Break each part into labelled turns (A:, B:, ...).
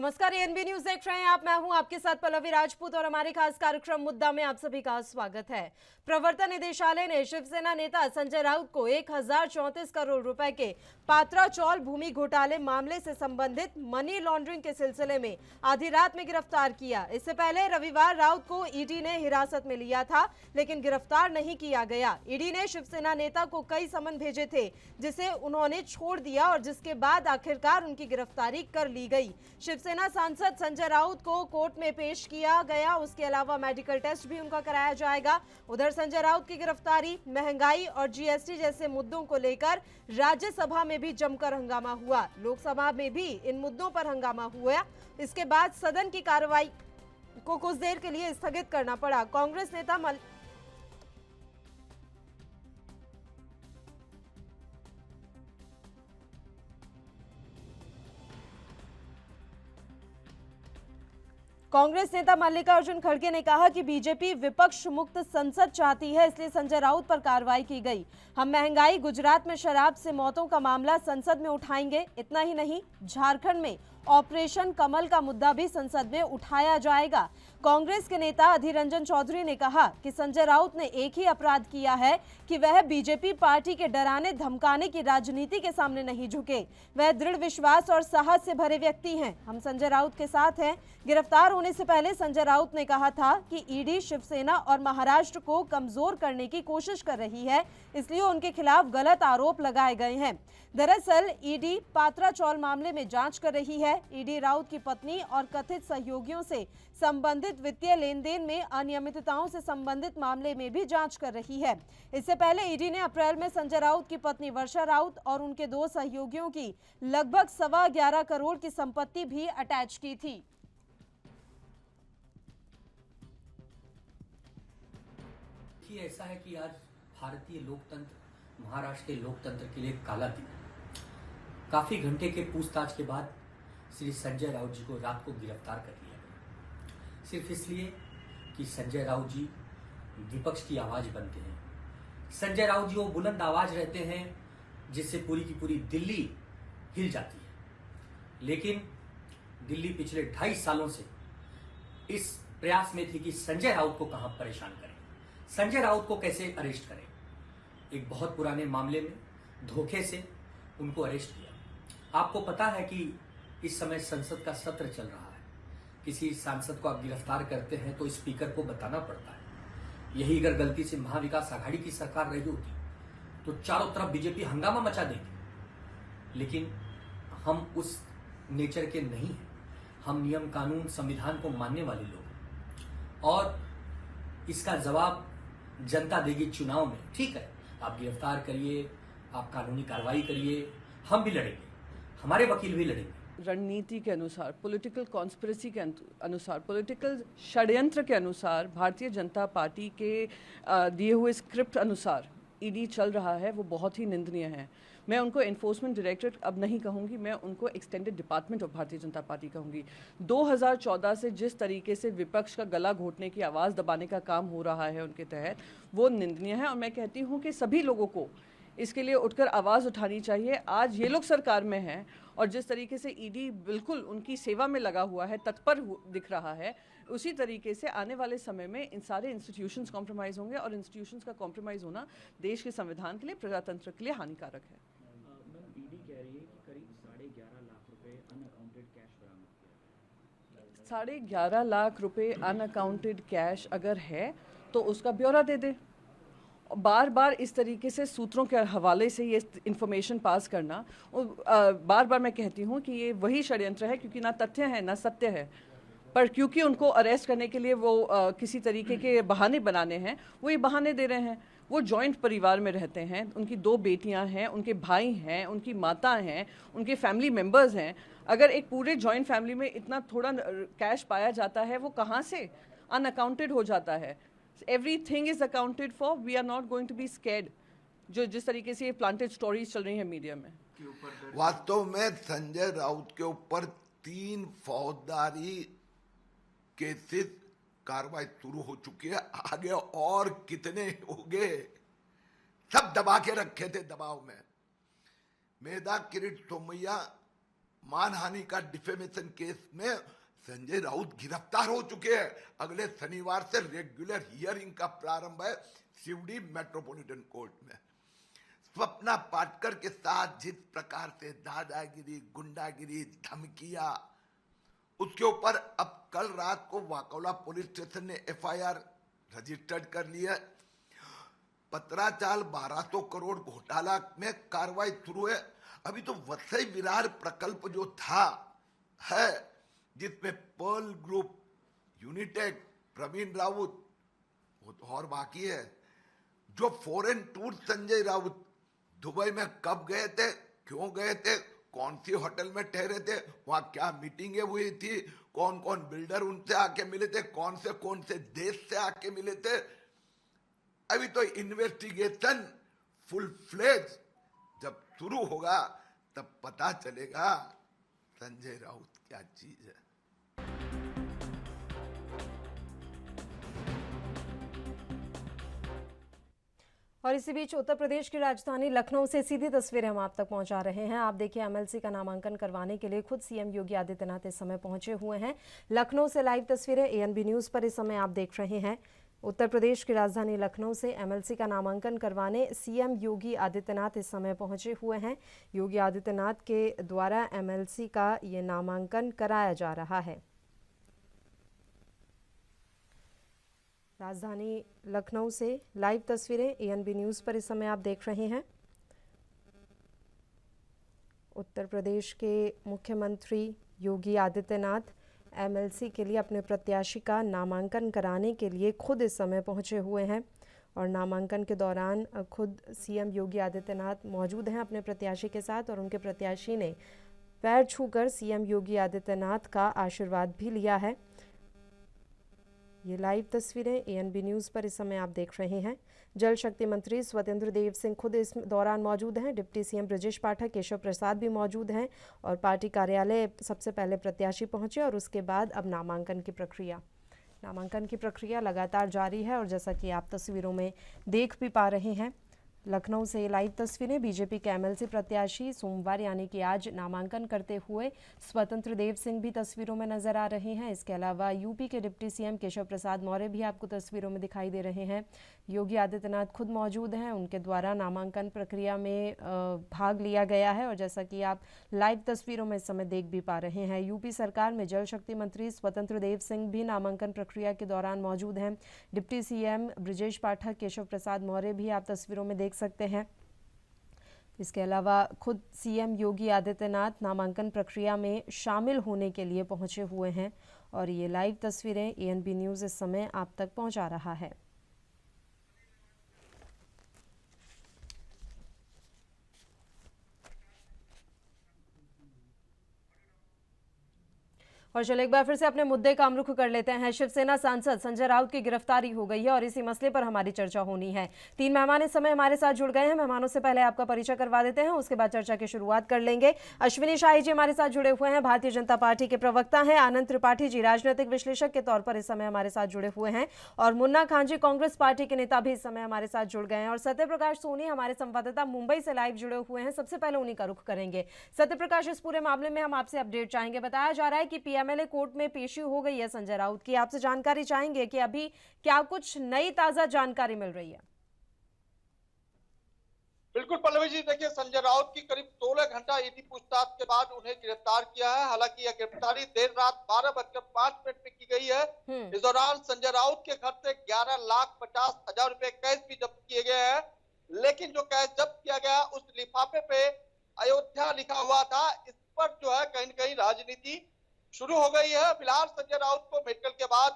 A: नमस्कार, ANB news देख रहे हैं आप। मैं हूं आपके साथ पल्लवी राजपूत और हमारे खास कार्यक्रम मुद्दा में आप सभी का स्वागत है। प्रवर्तन निदेशालय ने शिवसेना नेता संजय राउत को 1034 करोड़ रुपए के पात्रा चौल भूमि घोटाले मामले से संबंधित मनी लॉन्ड्रिंग के सिलसिले में आधी रात में गिरफ्तार किया। इससे पहले रविवार राउत को ईडी ने हिरासत में लिया था, लेकिन गिरफ्तार नहीं किया गया। ईडी ने शिवसेना नेता को कई समन भेजे थे, जिसे उन्होंने छोड़ दिया और जिसके बाद आखिरकार उनकी गिरफ्तारी कर ली गई। शिवसेना सांसद संजय राउत को कोर्ट में पेश किया गया। उसके अलावा मेडिकल टेस्ट भी उनका कराया जाएगा। उधर संजय राउत की गिरफ्तारी, महंगाई और जीएसटी जैसे मुद्दों को लेकर राज्यसभा में भी जमकर हंगामा हुआ। लोकसभा में भी इन मुद्दों पर हंगामा हुआ। इसके बाद सदन की कार्रवाई को कुछ देर के लिए स्थगित करना पड़ा। कांग्रेस नेता मल्लिकार्जुन खड़गे ने कहा कि बीजेपी विपक्ष मुक्त संसद चाहती है, इसलिए संजय राउत पर कार्रवाई की गई। हम महंगाई, गुजरात में शराब से मौतों का मामला संसद में उठाएंगे। इतना ही नहीं, झारखंड में ऑपरेशन कमल का मुद्दा भी संसद में उठाया जाएगा। कांग्रेस के नेता अधीर रंजन चौधरी ने कहा कि संजय राउत ने एक ही अपराध किया है कि वह बीजेपी पार्टी के डराने धमकाने की राजनीति के सामने नहीं झुके। वह दृढ़ विश्वास और साहस से भरे व्यक्ति हैं। हम संजय राउत के साथ हैं। गिरफ्तार होने से पहले संजय राउत ने कहा था कि ईडी शिवसेना और महाराष्ट्र को कमजोर करने की कोशिश कर रही है, इसलिए उनके खिलाफ गलत आरोप लगाए गए हैं। दरअसल ईडी पात्रा चौल मामले में जांच कर रही है। ईडी राउत की पत्नी और कथित सहयोगियों से संबंधित वित्तीय लेन देन में अनियमितताओं से संबंधित मामले में भी जांच कर रही है। इससे पहले ईडी ने अप्रैल में संजय राउत की पत्नी वर्षा राउत और उनके 2 सहयोगियों की लगभग 11.25 करोड़ की संपत्ति भी अटैच की थी।
B: ऐसा है कि आज भारतीय लोकतंत्र, महाराष्ट्र के लोकतंत्र के लिए काला दिन। काफी घंटे के पूछताछ के बाद श्री संजय राउत जी को रात को गिरफ्तार कर लिया गया, सिर्फ इसलिए कि संजय राउत जी विपक्ष की आवाज बनते हैं। संजय राउत जी वो बुलंद आवाज रहते हैं जिससे पूरी की पूरी दिल्ली हिल जाती है। लेकिन दिल्ली पिछले 2.5 सालों से इस प्रयास में थी कि संजय राउत को कहां परेशान करें, संजय राउत को कैसे अरेस्ट करें। एक बहुत पुराने मामले में धोखे से उनको अरेस्ट किया। आपको पता है कि इस समय संसद का सत्र चल रहा है। किसी सांसद को आप गिरफ्तार करते हैं तो स्पीकर को बताना पड़ता है। यही अगर गलती से महाविकास आघाड़ी की सरकार रही होती तो चारों तरफ बीजेपी हंगामा मचा देती। लेकिन हम उस नेचर के नहीं हैं। हम नियम, कानून, संविधान को मानने वाले लोग हैं और इसका जवाब जनता देगी चुनाव में। ठीक है, आप गिरफ्तार करिए, आप कानूनी कार्रवाई करिए, हम भी लड़ेंगे, हमारे वकील भी लड़ेंगे।
C: रणनीति के अनुसार, पॉलिटिकल कॉन्स्पिरेसी के अनुसार, पॉलिटिकल षड्यंत्र के अनुसार, भारतीय जनता पार्टी के दिए हुए स्क्रिप्ट अनुसार ईडी चल रहा है, वो बहुत ही निंदनीय है। मैं उनको एनफोर्समेंट डायरेक्टरेट अब नहीं कहूँगी, मैं उनको extended department of Bharatiya Janata party कहूँगी। 2014 से जिस तरीके से विपक्ष का गला घोटने की, आवाज़ दबाने का काम हो रहा है उनके तहत, वो निंदनीय है। और मैं कहती हूँ कि सभी लोगों को इसके लिए उठकर आवाज़ उठानी चाहिए। आज ये लोग सरकार में हैं और जिस तरीके से ईडी बिल्कुल उनकी सेवा में लगा हुआ है, तत्पर दिख रहा है, उसी तरीके से आने वाले समय में इन सारे इंस्टीट्यूशंस कॉम्प्रोमाइज़ होंगे और इंस्टीट्यूशंस का कॉम्प्रोमाइज़ होना देश के संविधान के लिए, प्रजातंत्र के लिए हानिकारक है।
D: ईडी कह रही है कि करीब 11.5 लाख रुपए अनअकाउंटेड कैश बरामद किया।
C: 11.5 लाख रुपए अनअकाउंटेड कैश अगर है तो उसका ब्यौरा दे दे। बार बार इस तरीके से सूत्रों के हवाले से ये इन्फॉर्मेशन पास करना, बार बार मैं कहती हूँ कि ये वही षड्यंत्र है, क्योंकि ना तथ्य है ना सत्य है, पर क्योंकि उनको अरेस्ट करने के लिए वो किसी तरीके के बहाने बनाने हैं, वो ये बहाने दे रहे हैं। वो जॉइंट परिवार में रहते हैं, उनकी 2 बेटियां हैं, उनके भाई हैं, उनकी माता हैं, उनके फैमिली मेम्बर्स हैं। अगर एक पूरे जॉइंट फैमिली में इतना थोड़ा कैश पाया जाता है, वो कहाँ से अनअकाउंटेड हो जाता है? Everything is accounted for. We are not going to be scared. जो जिस तरीके से ये प्लांटेड स्टोरीज चल रही है मीडिया में।
E: वास्तव में संजय राउत के ऊपर 3 फौजदारी केसेस कार्रवाई शुरू हो चुकी है। आगे और कितने होंगे, सब दबा के रखे थे दबाव में। मेधा किरीट सोमैया मानहानि का डिफेमेशन केस में संजय राउत गिरफ्तार हो चुके हैं। अगले शनिवार से रेगुलर हियरिंग का प्रारंभ है शिवडी मेट्रोपॉलिटन कोर्ट में। स्वप्ना पाटकर के साथ जिस प्रकार से दादागिरी, गुंडागिरी, धमकियां, उसके ऊपर अब कल रात को वाकौला पुलिस स्टेशन ने एफआईआर रजिस्टर्ड कर ली है। पत्राचाल 1200 करोड़ घोटाला में कार्रवाई शुरू है। अभी तो वसई विरार प्रकल्प जो था है, जिसमें पर्ल ग्रुप, यूनिटेक, प्रवीण राउत, वो तो और बाकी है। जो foreign tour Sanjay Raut Dubai में कब गए थे, क्यों गए थे, कौन सी होटल में ठहरे थे, वहां क्या मीटिंगें हुई थी, कौन कौन बिल्डर उनसे आके मिले थे, कौन से देश से आके मिले थे, अभी तो इन्वेस्टिगेशन फुल फ्लेज जब शुरू होगा तब पता चलेगा संजय राउत क्या चीज है।
A: और इसी बीच उत्तर प्रदेश की राजधानी लखनऊ से सीधी तस्वीरें हम आप तक पहुंचा रहे हैं। आप देखिए, एमएलसी का नामांकन करवाने के लिए खुद सीएम योगी आदित्यनाथ इस समय पहुंचे हुए हैं। लखनऊ से लाइव तस्वीरें एएनबी न्यूज़ पर इस समय आप देख रहे हैं। उत्तर प्रदेश की राजधानी लखनऊ से एमएलसी का नामांकन करवाने सीएम योगी आदित्यनाथ इस समय पहुंचे हुए हैं। योगी आदित्यनाथ के द्वारा एमएलसी का ये नामांकन कराया जा रहा है। राजधानी लखनऊ से लाइव तस्वीरें एएनबी न्यूज़ पर इस समय आप देख रहे हैं। उत्तर प्रदेश के मुख्यमंत्री योगी आदित्यनाथ एमएलसी के लिए अपने प्रत्याशी का नामांकन कराने के लिए खुद इस समय पहुंचे हुए हैं और नामांकन के दौरान खुद सीएम योगी आदित्यनाथ मौजूद हैं अपने प्रत्याशी के साथ और उनके प्रत्याशी ने पैर छूकर सीएम योगी आदित्यनाथ का आशीर्वाद भी लिया है। ये लाइव तस्वीरें एएनबी न्यूज़ पर इस समय आप देख रहे हैं। जल शक्ति मंत्री स्वतंत्र देव सिंह खुद इस दौरान मौजूद हैं। डिप्टी सीएम ब्रजेश पाठक, केशव प्रसाद भी मौजूद हैं और पार्टी कार्यालय सबसे पहले प्रत्याशी पहुंचे और उसके बाद अब नामांकन की प्रक्रिया लगातार जारी है। और जैसा कि आप तस्वीरों में देख भी पा रहे हैं, लखनऊ से लाइव तस्वीरें बीजेपी के एमएलसी प्रत्याशी सोमवार यानी कि आज नामांकन करते हुए स्वतंत्र देव सिंह भी तस्वीरों में नजर आ रहे हैं। इसके अलावा यूपी के डिप्टी सीएम केशव प्रसाद मौर्य भी आपको तस्वीरों में दिखाई दे रहे हैं। योगी आदित्यनाथ खुद मौजूद हैं, उनके द्वारा नामांकन प्रक्रिया में भाग लिया गया है और जैसा कि आप लाइव तस्वीरों में इस समय देख भी पा रहे हैं, यूपी सरकार में जल शक्ति मंत्री स्वतंत्र देव सिंह भी नामांकन प्रक्रिया के दौरान मौजूद हैं। डिप्टी सीएम ब्रजेश पाठक, केशव प्रसाद मौर्य भी आप तस्वीरों में देख सकते हैं। इसके अलावा खुद सीएम योगी आदित्यनाथ नामांकन प्रक्रिया में शामिल होने के लिए पहुंचे हुए हैं और ये लाइव तस्वीरें एएनबी न्यूज़ इस समय आप तक पहुंचा रहा है। और चलो एक बार फिर से अपने मुद्दे का रुख कर लेते हैं। शिवसेना सांसद संजय राउत की गिरफ्तारी हो गई है और इसी मसले पर हमारी चर्चा होनी है। 3 मेहमान इस समय हमारे साथ जुड़ गए हैं। मेहमानों से पहले आपका परिचय करवा देते हैं, उसके बाद चर्चा की शुरुआत कर लेंगे। अश्विनी शाही जी हमारे साथ जुड़े हुए हैं, भारतीय जनता पार्टी के प्रवक्ता हैं। आनंद त्रिपाठी जी राजनीतिक विश्लेषक के तौर पर इस समय हमारे साथ जुड़े हुए हैं और मुन्ना खान जी कांग्रेस पार्टी के नेता भी इस समय हमारे साथ जुड़ गए हैं और सत्य प्रकाश सोनी हमारे संवाददाता मुंबई से लाइव जुड़े हुए हैं। सबसे पहले उन्हीं का रुख करेंगे। सत्य प्रकाश, इस पूरे मामले में हम आपसे अपडेट चाहेंगे। बताया जा रहा है कि पीएमएलए कोर्ट में पेशी हो गई है संजय राउत की। आपसे जानकारी चाहेंगे कि अभी क्या कुछ नई ताजा जानकारी मिल रही है?
F: बिल्कुल पल्लवी जी, देखिए संजय राउत की करीब 16 घंटा ईडी पूछताछ के बाद उन्हें गिरफ्तार किया है। हालांकि यह गिरफ्तारी देर रात 12:05 पे की गई है। इस दौरान संजय राउत के घर से 11,50,000 रुपए कैश भी जब्त किए गए हैं, लेकिन जो कैश जब्त किया गया उस लिफाफे पे अयोध्या लिखा हुआ था। इस पर जो है कहीं न कहीं राजनीति शुरू हो गई है। फिलहाल संजय राउत को मेडिकल के बाद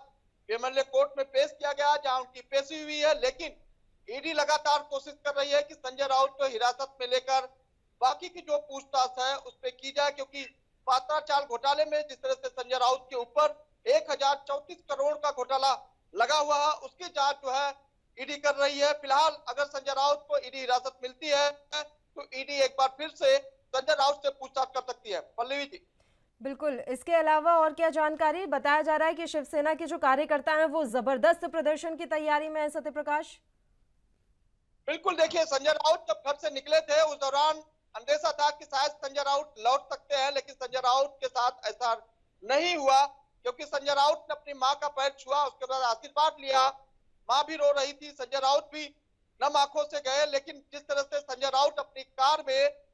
F: पीएमएलए कोर्ट में पेश किया गया, जहां उनकी पेशी हुई है, लेकिन ईडी लगातार कोशिश कर रही है कि संजय राउत को हिरासत में लेकर बाकी की जो पूछताछ है उस पर की जाए, क्योंकि पत्राचाल घोटाले में जिस तरह से संजय राउत के ऊपर 1034 करोड़ का घोटाला लगा हुआ है, उसकी जांच जो है ईडी कर रही है। फिलहाल अगर संजय राउत को ईडी हिरासत मिलती है तो ईडी एक बार फिर से संजय राउत से पूछताछ कर सकती है। पल्लवी जी।
A: बिल्कुल, इसके अलावा और क्या जानकारी? बताया जा रहा है कि शिवसेना के जो कार्यकर्ता हैं वो जबरदस्त प्रदर्शन की तैयारी में है। सत्य प्रकाश,
F: बिल्कुल, देखिए संजय राउत जब घर से निकले थे उस दौरान अंदेशा था कि शायद संजय राउत लौट सकते हैं, लेकिन संजय राउत के साथ ऐसा नहीं हुआ, क्योंकि संजय राउत ने अपनी मां का पैर छुआ, उसके बाद आशीर्वाद लिया। मां भी रो रही थी, संजय राउत भी नम आंखों से गए, लेकिन जिस तरह से संजय राउत अपनी कार में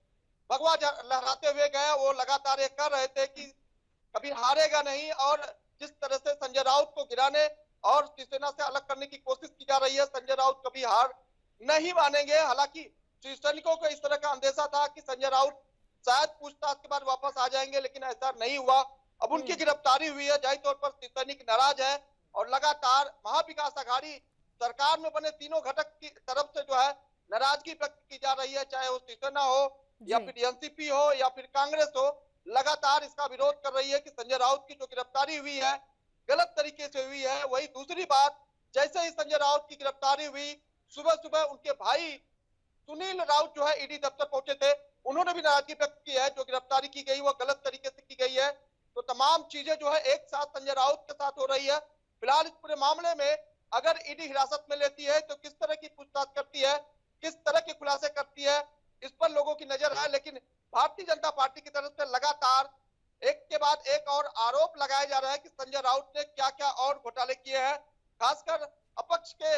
F: भगवा लहराते हुए गए, वो लगातार ये कर रहे थे कि कभी हारेगा नहीं, और जिस तरह से संजय राउत को गिराने और शिवसेना से अलग करने की कोशिश की जा रही है, संजय राउत कभी हार नहीं मानेंगे। हालांकि सैनिकों को इस तरह का अंदेशा था कि संजय राउत शायद पूछताछ के बाद वापस आ जाएंगे, लेकिन ऐसा नहीं हुआ। अब उनकी गिरफ्तारी हुई है, जाहिर तौर पर सैनिक नाराज है और लगातार महाविकास आघाड़ी सरकार में बने तीनों घटक की तरफ से जो है नाराजगी व्यक्त की जा रही है, चाहे वो शिवसेना हो या फिर एनसीपी हो या फिर कांग्रेस हो, लगातार इसका विरोध कर रही है कि संजय राउत की जो गिरफ्तारी हुई है गलत तरीके से हुई है। वही दूसरी बात, जैसे ही संजय राउत की गिरफ्तारी हुई, सुबह सुबह उनके भाई सुनील राउत जो है ईडी दफ्तर पहुंचे थे, उन्होंने भी नाराजगी व्यक्त की है, जो गिरफ्तारी की गई वो गलत तरीके से की गई है। तो तमाम चीजें जो है एक साथ संजय राउत के साथ हो रही है। फिलहाल इस पूरे मामले में अगर ईडी हिरासत में लेती है तो किस तरह की पूछताछ करती है, किस तरह के खुलासे करती है, इस पर लोगों की नजर है। लेकिन भारतीय जनता पार्टी की तरफ से लगातार एक के बाद एक और आरोप लगाया जा रहा है कि संजय राउत ने क्या क्या और घोटाले किए हैं। खासकर अपक्ष के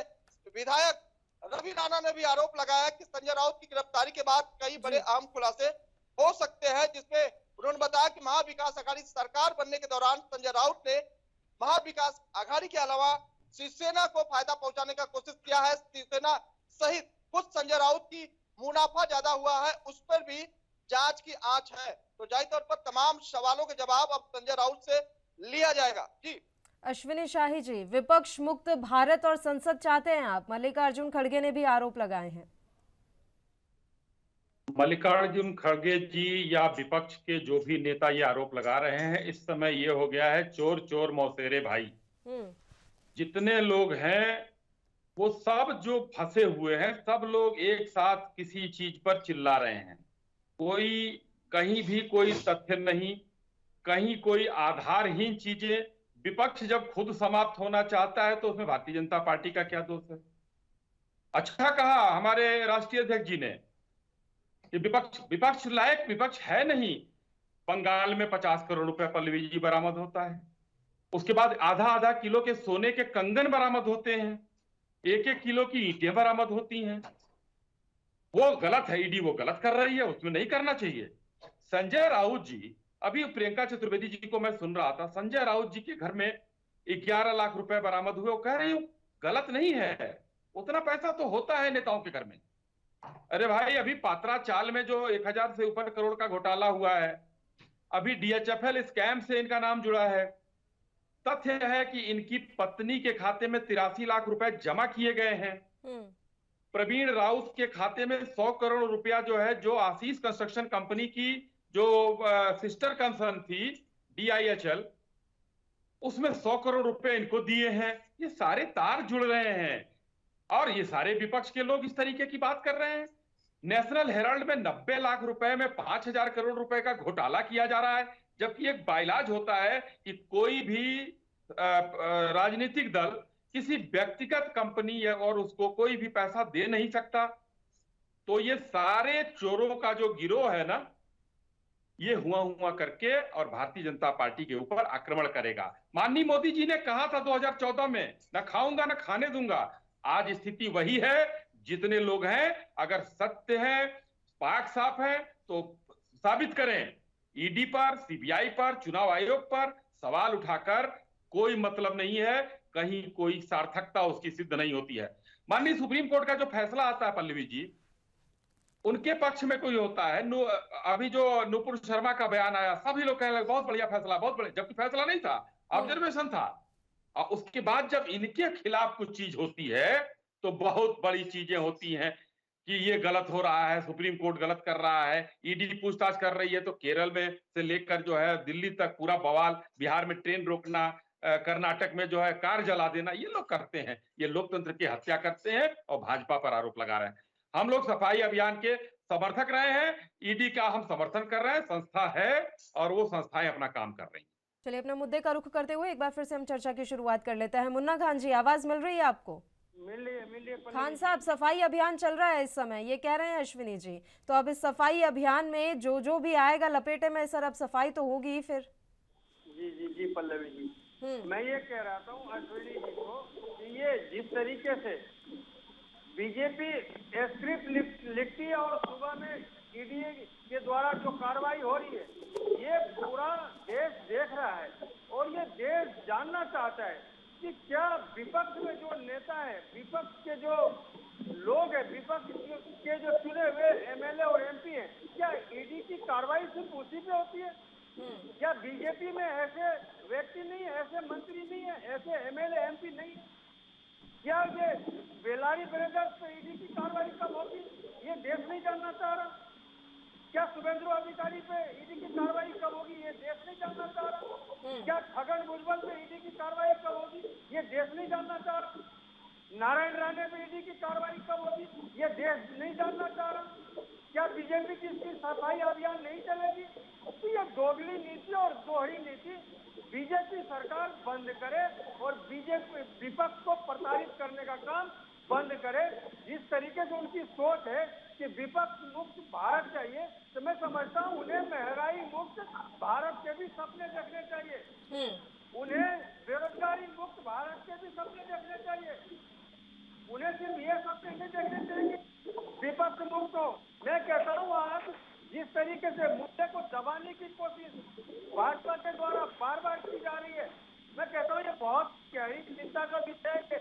F: विधायक रवि राणा ने भी आरोप लगाया कि संजय राउत की गिरफ्तारी के बाद कई बड़े अहम खुलासे हो सकते हैं, जिसमें उन्होंने बताया कि महाविकास आघाड़ी सरकार बनने के दौरान संजय राउत ने महाविकास आघाड़ी के अलावा शिवसेना को फायदा पहुंचाने का कोशिश किया है। शिवसेना सहित खुद संजय राउत की मुनाफा ज्यादा हुआ है, उस पर भी जांच की आंच है। तो जाहिर तौर पर तमाम सवालों के जवाब अब संजय राउत से लिया जाएगा। जी
A: अश्विनी शाही जी, विपक्ष मुक्त भारत और संसद चाहते हैं आप, मल्लिकार्जुन खड़गे ने भी आरोप लगाए हैं।
G: मल्लिकार्जुन खड़गे जी या विपक्ष के जो भी नेता ये आरोप लगा रहे हैं, इस समय ये हो गया है चोर चोर मौसेरे भाई। जितने लोग हैं वो सब जो फंसे हुए हैं, सब लोग एक साथ किसी चीज पर चिल्ला रहे हैं। कोई कहीं भी कोई तथ्य नहीं, कहीं कोई आधारहीन चीजें। विपक्ष जब खुद समाप्त होना चाहता है तो उसमें भारतीय जनता पार्टी का क्या दोष है? अच्छा कहा हमारे राष्ट्रीय अध्यक्ष जी ने कि विपक्ष लायक विपक्ष है नहीं। बंगाल में 50 करोड़ रुपए पल्लवी जी बरामद होता है, उसके बाद आधा आधा किलो के सोने के कंगन बरामद होते हैं, 1-1 किलो की ईंटें बरामद होती हैं। वो गलत है, ईडी वो गलत कर रही है, उसमें नहीं करना चाहिए। संजय राउत जी, अभी प्रियंका चतुर्वेदी जी को मैं सुन रहा था, संजय राउत जी के घर में 11 लाख रुपए बरामद हुए। वो कह रहे हो गलत नहीं है, उतना पैसा तो होता है नेताओं के घर में। अरे भाई, अभी पात्रा चाल में जो 1000 से ऊपर करोड़ का घोटाला हुआ है, अभी डीएचएफएल स्कैम से इनका नाम जुड़ा है। तथ्य है कि इनकी पत्नी के खाते में 83 लाख रुपए जमा किए गए हैं। प्रवीण राउत के खाते में 100 करोड़ रुपया जो है, जो आशीष कंस्ट्रक्शन कंपनी की जो सिस्टर कंसर्न थी DIHL, उसमें 100 करोड़ रुपए इनको दिए हैं। ये सारे तार जुड़ रहे हैं और ये सारे विपक्ष के लोग इस तरीके की बात कर रहे हैं। नेशनल हेराल्ड में 90 लाख रुपए में 5000 करोड़ रुपए का घोटाला किया जा रहा है, जबकि एक बाइलाज होता है कि कोई भी राजनीतिक दल किसी व्यक्तिगत कंपनी और उसको कोई भी पैसा दे नहीं सकता। तो ये सारे चोरों का जो गिरोह है ना, ये हुआ करके और भारतीय जनता पार्टी के ऊपर आक्रमण करेगा। माननीय मोदी जी ने कहा था 2014 में, न खाऊंगा न खाने दूंगा। आज स्थिति वही है। जितने लोग हैं, अगर सत्य है, पाक साफ है, तो साबित करें। ईडी पर, सीबीआई पर, चुनाव आयोग पर सवाल उठाकर कोई मतलब नहीं है, कहीं कोई सार्थकता उसकी सिद्ध नहीं होती है। माननीय सुप्रीम कोर्ट का जो फैसला आता है पल्लवी जी, उनके पक्ष में कोई होता है। अभी जो नुपुर शर्मा का बयान आया, सभी लोग कहने लगे बहुत बढ़िया फैसला, बहुत बढ़िया, जबकि फैसला नहीं था, ऑब्जर्वेशन था। और उसके बाद जब इनके खिलाफ कुछ चीज होती है तो बहुत बड़ी चीजें होती हैं कि ये गलत हो रहा है, सुप्रीम कोर्ट गलत कर रहा है, ईडी पूछताछ कर रही है। तो केरल में से लेकर जो है दिल्ली तक पूरा बवाल, बिहार में ट्रेन रोकना, कर्नाटक में जो है कार जला देना, ये लोग करते हैं। ये लोकतंत्र की हत्या करते हैं और भाजपा पर आरोप लगा रहे हैं। हम लोग सफाई अभियान के समर्थक रहे हैं, ईडी का हम समर्थन कर रहे हैं। संस्था है और वो संस्थाएं अपना काम कर रही हैं।
A: चलिए, अपने मुद्दे का रुख करते हुए एक बार फिर से हम चर्चा की शुरुआत कर लेते हैं। मुन्ना खान जी, आवाज मिल रही है आपको?
H: मिलिए
A: खान साहब, सफाई अभियान चल रहा है इस समय, ये कह रहे हैं अश्विनी जी। तो अब इस सफाई अभियान में जो जो भी आएगा लपेटे में सर, अब सफाई तो होगी ही फिर।
H: जी पल्लवी जी, मैं ये कह रहा था अश्विनी जी को कि ये जिस तरीके से बीजेपी स्क्रिप्ट लिखती है और सुबह में ईडी के द्वारा जो कार्रवाई हो रही है, ये पूरा देश देख रहा है और ये देश जानना चाहता है कि क्या विपक्ष में जो नेता है, विपक्ष के जो लोग हैं, विपक्ष के जो चुने हुए एमएलए और एमपी हैं, क्या ईडी की कार्रवाई सिर्फ उसी पे होती है? क्या बीजेपी में ऐसे व्यक्ति नहीं है, ऐसे मंत्री नहीं है, ऐसे एमएलए एमपी नहीं है? क्या ये बेलारी ब्रदर्स पे ईडी की कार्रवाई कब होगी, ये देश नहीं जानना चाह रहा? क्या शुभेंदु अधिकारी पे ईडी की कार्रवाई कब होगी, ये देश नहीं जानना चाह रहा? क्या छगन भुजबल पे ईडी की कार्रवाई कब होगी, ये देश नहीं जानना चाह रहा? नारायण राणे पे ईडी की कार्रवाई कब होगी, ये देश नहीं जानना चाह रहा? क्या बीजेपी की इसकी सफाई अभियान नहीं चलेगी? तो ये दोगली नीति और दोहरी नीति बीजेपी सरकार बंद करे और बीजेपी विपक्ष को प्रताड़ित करने का काम बंद करे। जिस तरीके से उनकी सोच है कि विपक्ष मुक्त भारत चाहिए, तो मैं समझता हूँ उन्हें महंगाई मुक्त भारत के भी सपने देखने चाहिए, उन्हें बेरोजगारी मुक्त भारत के भी सपने देखने चाहिए। उन्हें सिर्फ ये सपने नहीं देखने चाहिए विपक्ष मुक्त हो। मैं कहता हूँ आज जिस तरीके से मुद्दे को दबाने की कोशिश भाजपा के द्वारा बार बार की जा रही है, मैं कहता हूँ ये बहुत गहरी चिंता का विषय है।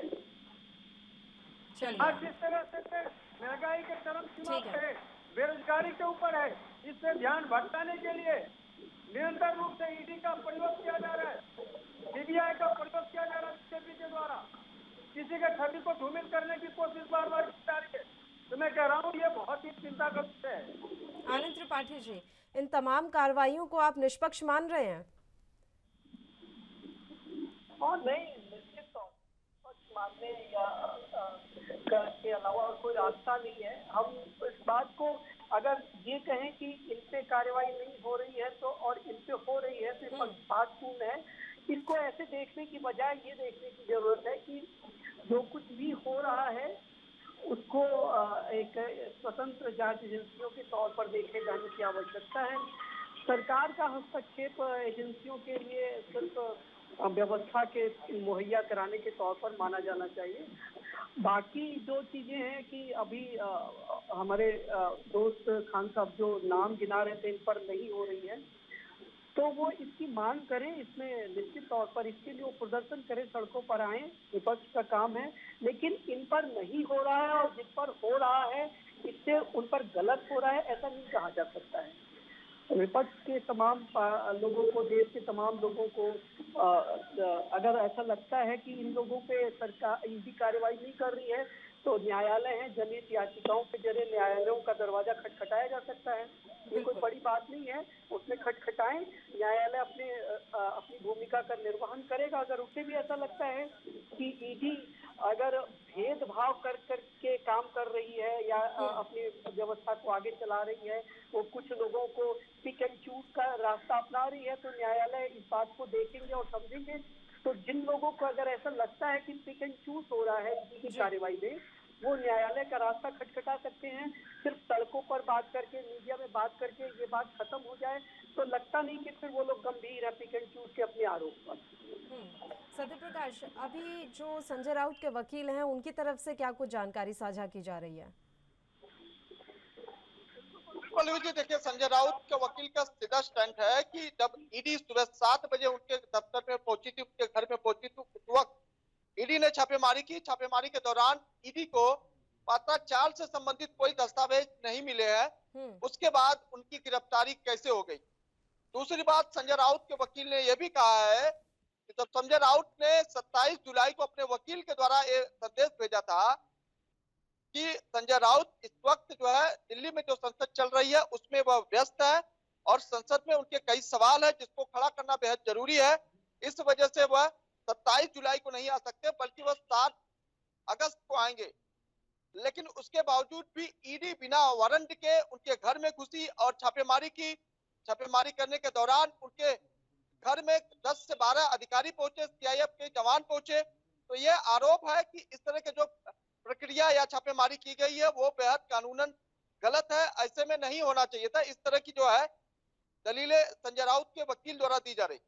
H: आज जिस तरह से महंगाई के चरम सीमा पे है, बेरोजगारी के ऊपर है, इससे ध्यान भटकाने के लिए निरंतर रूप से ईडी का प्रयोग किया जा रहा है, सीबीआई का प्रयोग किया जा रहा है बीजेपी के द्वारा, किसी के छवि को धूमिल करने की कोशिश बार बार की जा रही है। तो मैं कह रहा हूँ ये बहुत ही चिंता का विषय है।
A: आनंद त्रिपाठी जी, इन तमाम कार्रवाइयों को आप निष्पक्ष मान रहे हैं?
I: और नहीं, निश्चित तौर पर मानने या के अलावा और कोई रास्ता नहीं है। हम इस बात को अगर ये कहें कि इन पे कार्रवाई नहीं हो रही है तो और इन पे हो रही है तो पक्षपातपूर्ण है। इसको ऐसे देखने की बजाय ये देखने की जरूरत है कि जो कुछ भी हो रहा है उसको एक स्वतंत्र जांच एजेंसियों के तौर पर देखे जाने की आवश्यकता है। सरकार का हस्तक्षेप एजेंसियों के लिए सिर्फ व्यवस्था के मुहैया कराने के तौर पर माना जाना चाहिए। बाकी जो चीजें हैं कि अभी हमारे दोस्त खान साहब जो नाम गिना रहे थे, इन पर नहीं हो रही है, तो वो इसकी मांग करें। इसमें निश्चित तौर पर इसके लिए वो प्रदर्शन करें, सड़कों पर आए, विपक्ष का काम है। लेकिन इन पर नहीं हो रहा है और जिन पर हो रहा है इससे उन पर गलत हो रहा है, ऐसा नहीं कहा जा सकता है। विपक्ष के तमाम लोगों को, देश के तमाम लोगों को अगर ऐसा लगता है कि इन लोगों पे सरकार ईडी कार्रवाई नहीं कर रही है तो न्यायालय है, जनहित याचिकाओं के जरिए न्यायालयों का दरवाजा खटखटाया जा सकता है। ये कोई बड़ी बात नहीं है, उसमें खटखटाएं, न्यायालय अपनी भूमिका का निर्वहन करेगा। अगर उसे भी ऐसा लगता है कि ईडी अगर भेदभाव कर के काम कर रही है या अपनी व्यवस्था को आगे चला रही है, वो कुछ लोगों को पिक एंड चूज का रास्ता अपना रही है, तो न्यायालय इस बात को देखेंगे और समझेंगे। तो जिन लोगों को अगर ऐसा लगता है कि पिक एंड चूज हो रहा है ईडी की कार्रवाई में, वो न्यायालय का रास्ता खटखटा सकते हैं। सिर्फ सड़कों पर बात करके, मीडिया में बात करके ये बात खत्म हो जाए तो लगता नहीं कि फिर वो लोग गंभीर है पिक एंड चूज के अपने आरोप पर।
A: सत्य प्रकाश, अभी जो संजय राउत के वकील हैं उनकी तरफ से क्या कुछ जानकारी साझा की जा रही है?
F: जी देखिए, संजय राउत के वकील का सीधा स्टैंड है कि जब ईडी सुबह 7 बजे उनके दफ्तर में पहुंची थी, उनके घर में पहुंची थी, उस वक्त ईडी ने छापेमारी की। छापेमारी के दौरान ईडी को पत्राचार से संबंधित कोई दस्तावेज नहीं मिले हैं। उसके बाद उनकी गिरफ्तारी कैसे हो गई? दूसरी बात, संजय राउत के वकील ने यह भी कहा है कि जब संजय राउत ने 27 जुलाई को अपने वकील के द्वारा एक संदेश भेजा था कि संजय राउत इस वक्त जो है दिल्ली में जो संसद चल रही है उसमें वह व्यस्त है और संसद में उनके कई सवाल है जिसको खड़ा करना बेहद जरूरी है, इस वजह से वह 27 जुलाई को नहीं आ सकते बल्कि वह 7 अगस्त को आएंगे। लेकिन उसके बावजूद भी ईडी बिना वारंट के उनके घर में घुसी और छापेमारी की। छापेमारी करने के दौरान उनके घर में 10 से 12 अधिकारी पहुंचे, सीआईएफ के जवान पहुंचे तो ये आरोप है कि इस तरह के जो प्रक्रिया या छापेमारी की गई है वो बेहद कानूनन गलत है, ऐसे में नहीं होना चाहिए था। इस तरह की जो है दलीलें संजय राउत के वकील द्वारा दी जा रही।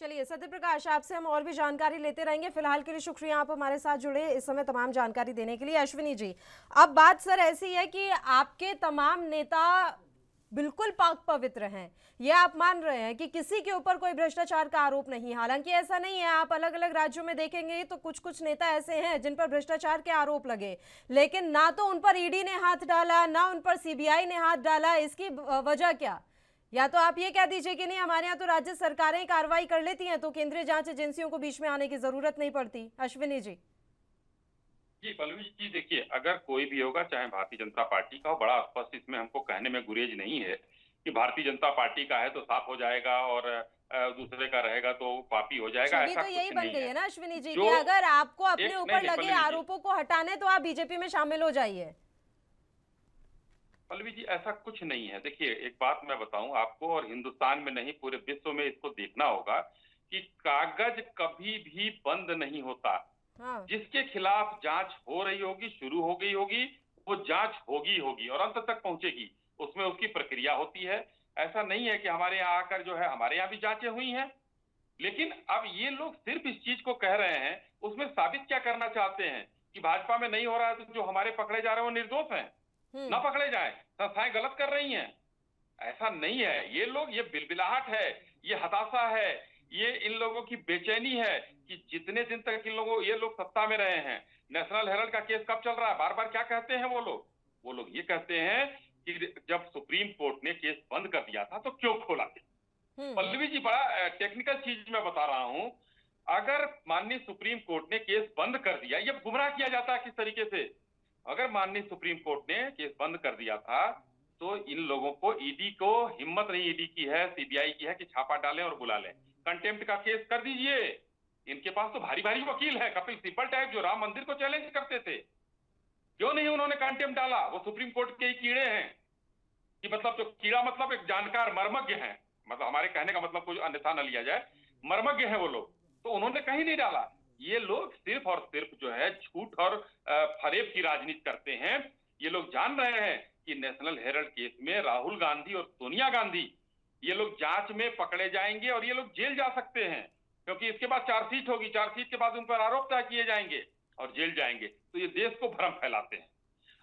A: चलिए सत्य प्रकाश, आपसे हम और भी जानकारी लेते रहेंगे। फिलहाल के लिए शुक्रिया, आप हमारे साथ जुड़े इस समय तमाम जानकारी देने के लिए। अश्विनी जी, अब बात सर ऐसी है कि आपके तमाम नेता बिल्कुल पाक पवित्र हैं, ये आप मान रहे हैं कि किसी के ऊपर कोई भ्रष्टाचार का आरोप नहीं। हालांकि ऐसा नहीं है, आप अलग अलग राज्यों में देखेंगे तो कुछ कुछ नेता ऐसे हैं जिन पर भ्रष्टाचार के आरोप लगे, लेकिन ना तो उन पर ईडी ने हाथ डाला, ना उन पर सीबीआई ने हाथ डाला। इसकी वजह क्या? या तो आप ये कह दीजिए कि नहीं, हमारे यहाँ तो राज्य सरकारें कार्रवाई कर लेती हैं, तो केंद्रीय जांच एजेंसियों को बीच में आने की जरूरत नहीं पड़ती। अश्विनी जी।
G: जी पल्लवी जी, देखिए अगर कोई भी होगा, चाहे भारतीय जनता पार्टी का हो, बड़ा स्पष्ट इसमें हमको कहने में गुरेज नहीं है कि भारतीय जनता पार्टी का है तो साफ हो जाएगा और दूसरे का रहेगा तो पापी हो जाएगा।
A: छवि
G: ऐसा
A: तो यही
G: कुछ
A: बन
G: नहीं
A: गई है
G: है
A: ना अश्विनी जी,
G: जो
A: कि अगर आपको अपने
G: नहीं,
A: ऊपर
G: नहीं,
A: लगे
G: पल्लवी जी।
A: आरोपों को हटाने तो आप बीजेपी में शामिल हो जाइए।
G: पल्लवी जी, ऐसा कुछ नहीं है। देखिए एक बात मैं बताऊं आपको, और हिंदुस्तान में नहीं पूरे विश्व में इसको देखना होगा कि कागज कभी भी बंद नहीं होता।
A: हाँ।
G: जिसके खिलाफ जांच हो रही होगी, शुरू हो गई होगी, वो जांच होगी होगी और अंत तक पहुंचेगी, उसमें उसकी प्रक्रिया होती है। ऐसा नहीं है कि हमारे यहाँ आकर जो है, हमारे यहाँ भी जांचें हुई हैं, लेकिन अब ये लोग सिर्फ इस चीज को कह रहे हैं, उसमें साबित क्या करना चाहते हैं कि भाजपा में नहीं हो रहा है तो जो हमारे पकड़े जा रहे हैं वो निर्दोष हैं, ना पकड़े जाए, संस्थाएं गलत कर रही हैं। ऐसा नहीं है। ये लोग, ये बिलबिलाहट है, ये हताशा है, ये इन लोगों की बेचैनी है कि जितने दिन तक ये लोग सत्ता में रहे हैं। नेशनल हेराल्ड का केस कब चल रहा है? बार बार क्या कहते हैं वो लोग ये कहते हैं कि जब सुप्रीम कोर्ट ने केस बंद कर दिया था तो क्यों खोला गया। पल्लवी जी, बड़ा टेक्निकल चीज मैं बता रहा हूं। अगर माननीय सुप्रीम कोर्ट ने केस बंद कर दिया, ये गुमराह किया जाता है किस तरीके से। अगर माननीय सुप्रीम कोर्ट ने केस बंद कर दिया था तो इन लोगों को, ईडी को हिम्मत नहीं, ईडी की है, सीबीआई की है कि छापा डालें और बुला लें। कंटेम्प्ट का केस कर दीजिए। इनके पास तो भारी भारी वकील है, कपिल सिब्बल टाइप, जो राम मंदिर को चैलेंज करते थे। क्यों नहीं उन्होंने कंटेम्प्ट डाला? वो सुप्रीम कोर्ट के ही कीड़े हैं कि मतलब, जो कीड़ा मतलब एक जानकार मर्मज्ञ है, मतलब हमारे कहने का मतलब कुछ अन्यथा न लिया जाए, मर्मज्ञ है वो लोग, तो उन्होंने कहीं नहीं डाला। ये लोग सिर्फ और सिर्फ जो है झूठ और फरेब की राजनीति करते हैं। ये लोग जान रहे हैं कि नेशनल हेराल्ड केस में राहुल गांधी और सोनिया गांधी, ये लोग जांच में पकड़े जाएंगे और ये लोग जेल जा सकते हैं, क्योंकि इसके बाद चार्जशीट होगी, चार्जशीट के बाद उन पर आरोप तय किए जाएंगे और जेल जाएंगे। तो ये देश को भ्रम फैलाते हैं।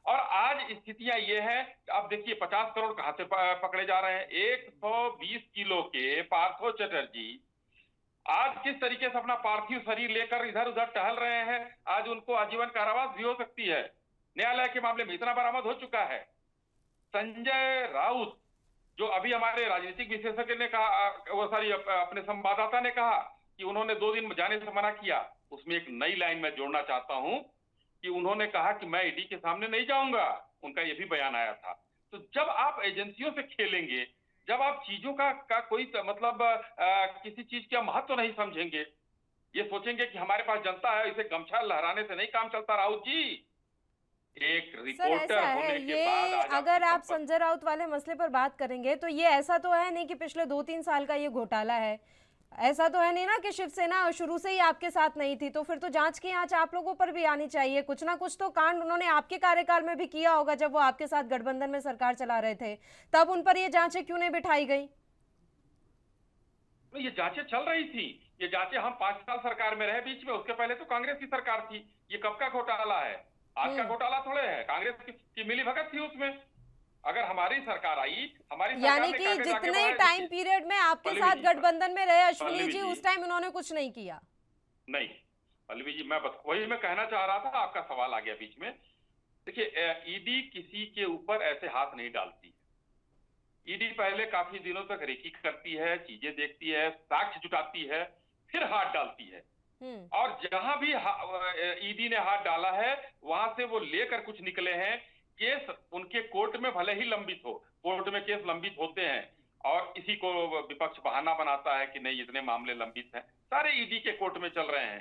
G: और आज स्थितियां ये है, आप देखिए 50 करोड़ कहां से पकड़े जा रहे हैं। 120 किलो के पार्थो चटर्जी आज किस तरीके से अपना पार्थिव शरीर लेकर इधर उधर टहल रहे हैं। आज उनको आजीवन कारावास भी हो सकती है। न्यायालय के मामले में इतना बरामद हो चुका है। संजय राउत, जो अभी हमारे राजनीतिक विशेषज्ञ ने कहा, अपने संवाददाता ने कहा कि उन्होंने 2 दिन जाने से मना किया, उसमें एक नई लाइन में जोड़ना चाहता हूं कि उन्होंने कहा कि मैं ईडी के सामने नहीं जाऊंगा। उनका यह भी बयान आया था। तो जब आप एजेंसियों से खेलेंगे, जब आप चीजों का कोई मतलब किसी चीज का महत्व नहीं समझेंगे, ये सोचेंगे कि हमारे पास जनता है, इसे गमछा लहराने से नहीं काम चलता। राउत जी, एक रिपोर्टर होने के बाद आज
A: अगर आप संजय राउत वाले मसले पर बात करेंगे तो ये ऐसा तो है नहीं कि पिछले 2-3 साल का ये घोटाला है। ऐसा तो है नहीं ना कि शिवसेना शुरू से ही आपके साथ नहीं थी, तो फिर तो जांच की आंच आप लोगों पर भी आनी चाहिए। कुछ ना कुछ तो कांड उन्होंने आपके कार्यकाल में भी किया होगा, जब वो आपके साथ गठबंधन में सरकार चला रहे थे, तब उन पर ये जांचें क्यों नहीं बिठाई गई?
G: ये जांचें चल रही थी। ये जांचें, हम 5 साल सरकार में रहे बीच में, उसके पहले तो कांग्रेस की सरकार थी। ये कब का घोटाला है? आज का घोटाला थोड़े है। कांग्रेस की मिलीभगत थी उसमें। अगर हमारी सरकार आई, हमारी सरकार
A: यानी कि जितने टाइम पीरियड में आपके साथ गठबंधन में रहे अश्विनी जी, उस टाइम उन्होंने कुछ नहीं किया।
G: नहीं पल्लवी जी, वही मैं कहना चाह रहा था, आपका सवाल आ गया बीच में। देखिए, ईडी किसी के ऊपर ऐसे हाथ नहीं डालती। ईडी पहले काफी दिनों तक रेकी करती है, चीजें देखती है, साक्ष्य जुटाती है, फिर हाथ डालती है। और जहां भी ईडी ने हाथ डाला है, वहां से वो लेकर कुछ निकले हैं। केस उनके कोर्ट में भले ही लंबित हो, कोर्ट में केस लंबित होते हैं और इसी को विपक्ष बहाना बनाता है कि नहीं इतने मामले लंबित हैं। सारे ईडी के कोर्ट में चल रहे हैं,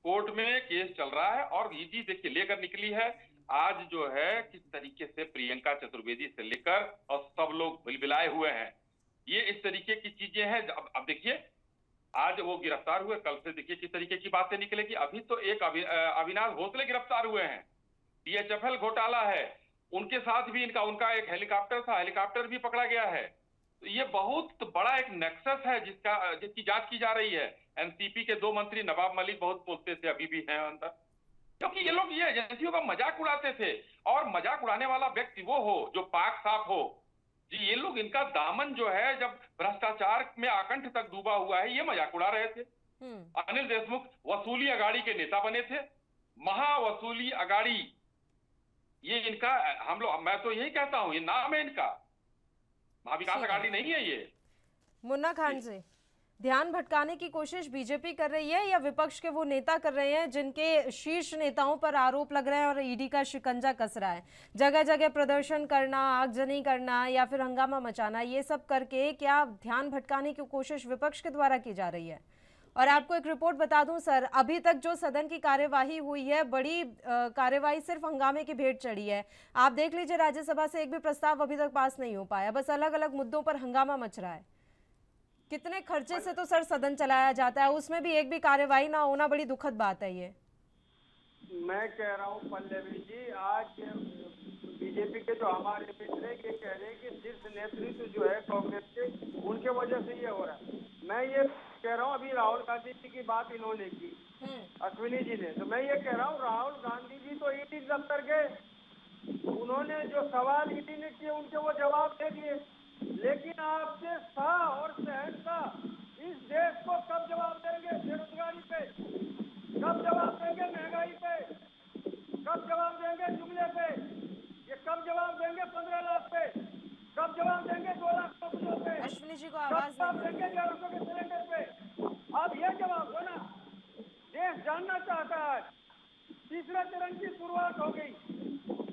G: कोर्ट में केस चल रहा है और ईडी देखिए लेकर निकली है। आज जो है किस तरीके से प्रियंका चतुर्वेदी से लेकर और सब लोग बिलबिलाए हुए हैं। ये इस तरीके की चीजें हैं। अब देखिए, आज वो गिरफ्तार हुए, कल से देखिए किस तरीके की बातें निकलेगी। अभी तो एक अविनाश भोसले गिरफ्तार हुए हैं, DHFL घोटाला है, उनके साथ भी उनका एक हेलीकॉप्टर था, हेलीकॉप्टर भी पकड़ा गया है। तो ये बहुत बड़ा एक नेक्सस है जिसकी जांच की जा रही है। एनसीपी के 2 मंत्री नवाब मलिक बहुत बोलते थे, अभी भी हैं अंदर, क्योंकि ये लोग ये एजेंसियों का मजाक उड़ाते थे। और मजाक उड़ाने वाला व्यक्ति वो हो जो पाक साफ हो जी। ये लोग, इनका दामन जो है जब भ्रष्टाचार में आकंठ तक डूबा हुआ है, ये मजाक उड़ा रहे थे। अनिल देशमुख वसूली अगाड़ी के नेता बने थे, महावसूली अगाड़ी, ये इनका मैं तो यही कहता हूं, ये नाम है इनका, महाविकास अगाड़ी नहीं है ये।
A: मुन्ना खान से ध्यान भटकाने की कोशिश बीजेपी कर रही है या विपक्ष के वो नेता कर रहे हैं जिनके शीर्ष नेताओं पर आरोप लग रहे हैं और ईडी का शिकंजा कस रहा है? जगह जगह प्रदर्शन करना, आगजनी करना या फिर हंगामा मचाना, ये सब करके क्या ध्यान भटकाने की कोशिश विपक्ष के द्वारा की जा रही है? और आपको एक रिपोर्ट बता दूं सर, अभी तक जो सदन की कार्यवाही हुई है, बड़ी कार्यवाही सिर्फ हंगामे की भेंट चढ़ी है। आप देख लीजिए, राज्यसभा से एक भी प्रस्ताव अभी तक पास नहीं हो पाया, बस अलग अलग मुद्दों पर हंगामा मच रहा है। कितने खर्चे से तो सर सदन चलाया जाता है, उसमें भी एक भी कार्यवाही ना होना बड़ी दुखद बात है ये।
H: मैं कह रहा हूँ पल्लवी जी, आज बीजेपी के जो हमारे मित्र है ये कह रहे हैं कि शीर्ष नेतृत्व जो है कांग्रेस के, उनके वजह से ये हो रहा है। मैं ये कह रहा हूँ, अभी राहुल गांधी जी की बात इन्होंने की, अश्विनी जी ने, तो मैं ये कह रहा हूँ राहुल गांधी जी तो ईडी दफ्तर गए, उन्होंने जो सवाल ईडी ने किए उनके वो जवाब दे दिए, लेकिन आपके शाह और शहंशाह इस देश को कब जवाब देंगे? बेरोजगारी पे कब जवाब देंगे? महंगाई पे कब जवाब देंगे? जुमले पे ये कब जवाब देंगे? 15 लाख पे कब जवाब देंगे? 2 लाख नौकरियों पे
A: अश्विनी जी को आवाज
H: जवाब देंगे? 1100 के सिलेंडर पे। अब ये जवाब दो ना, देश जानना चाहता है। तीसरे चरण की शुरुआत हो गई,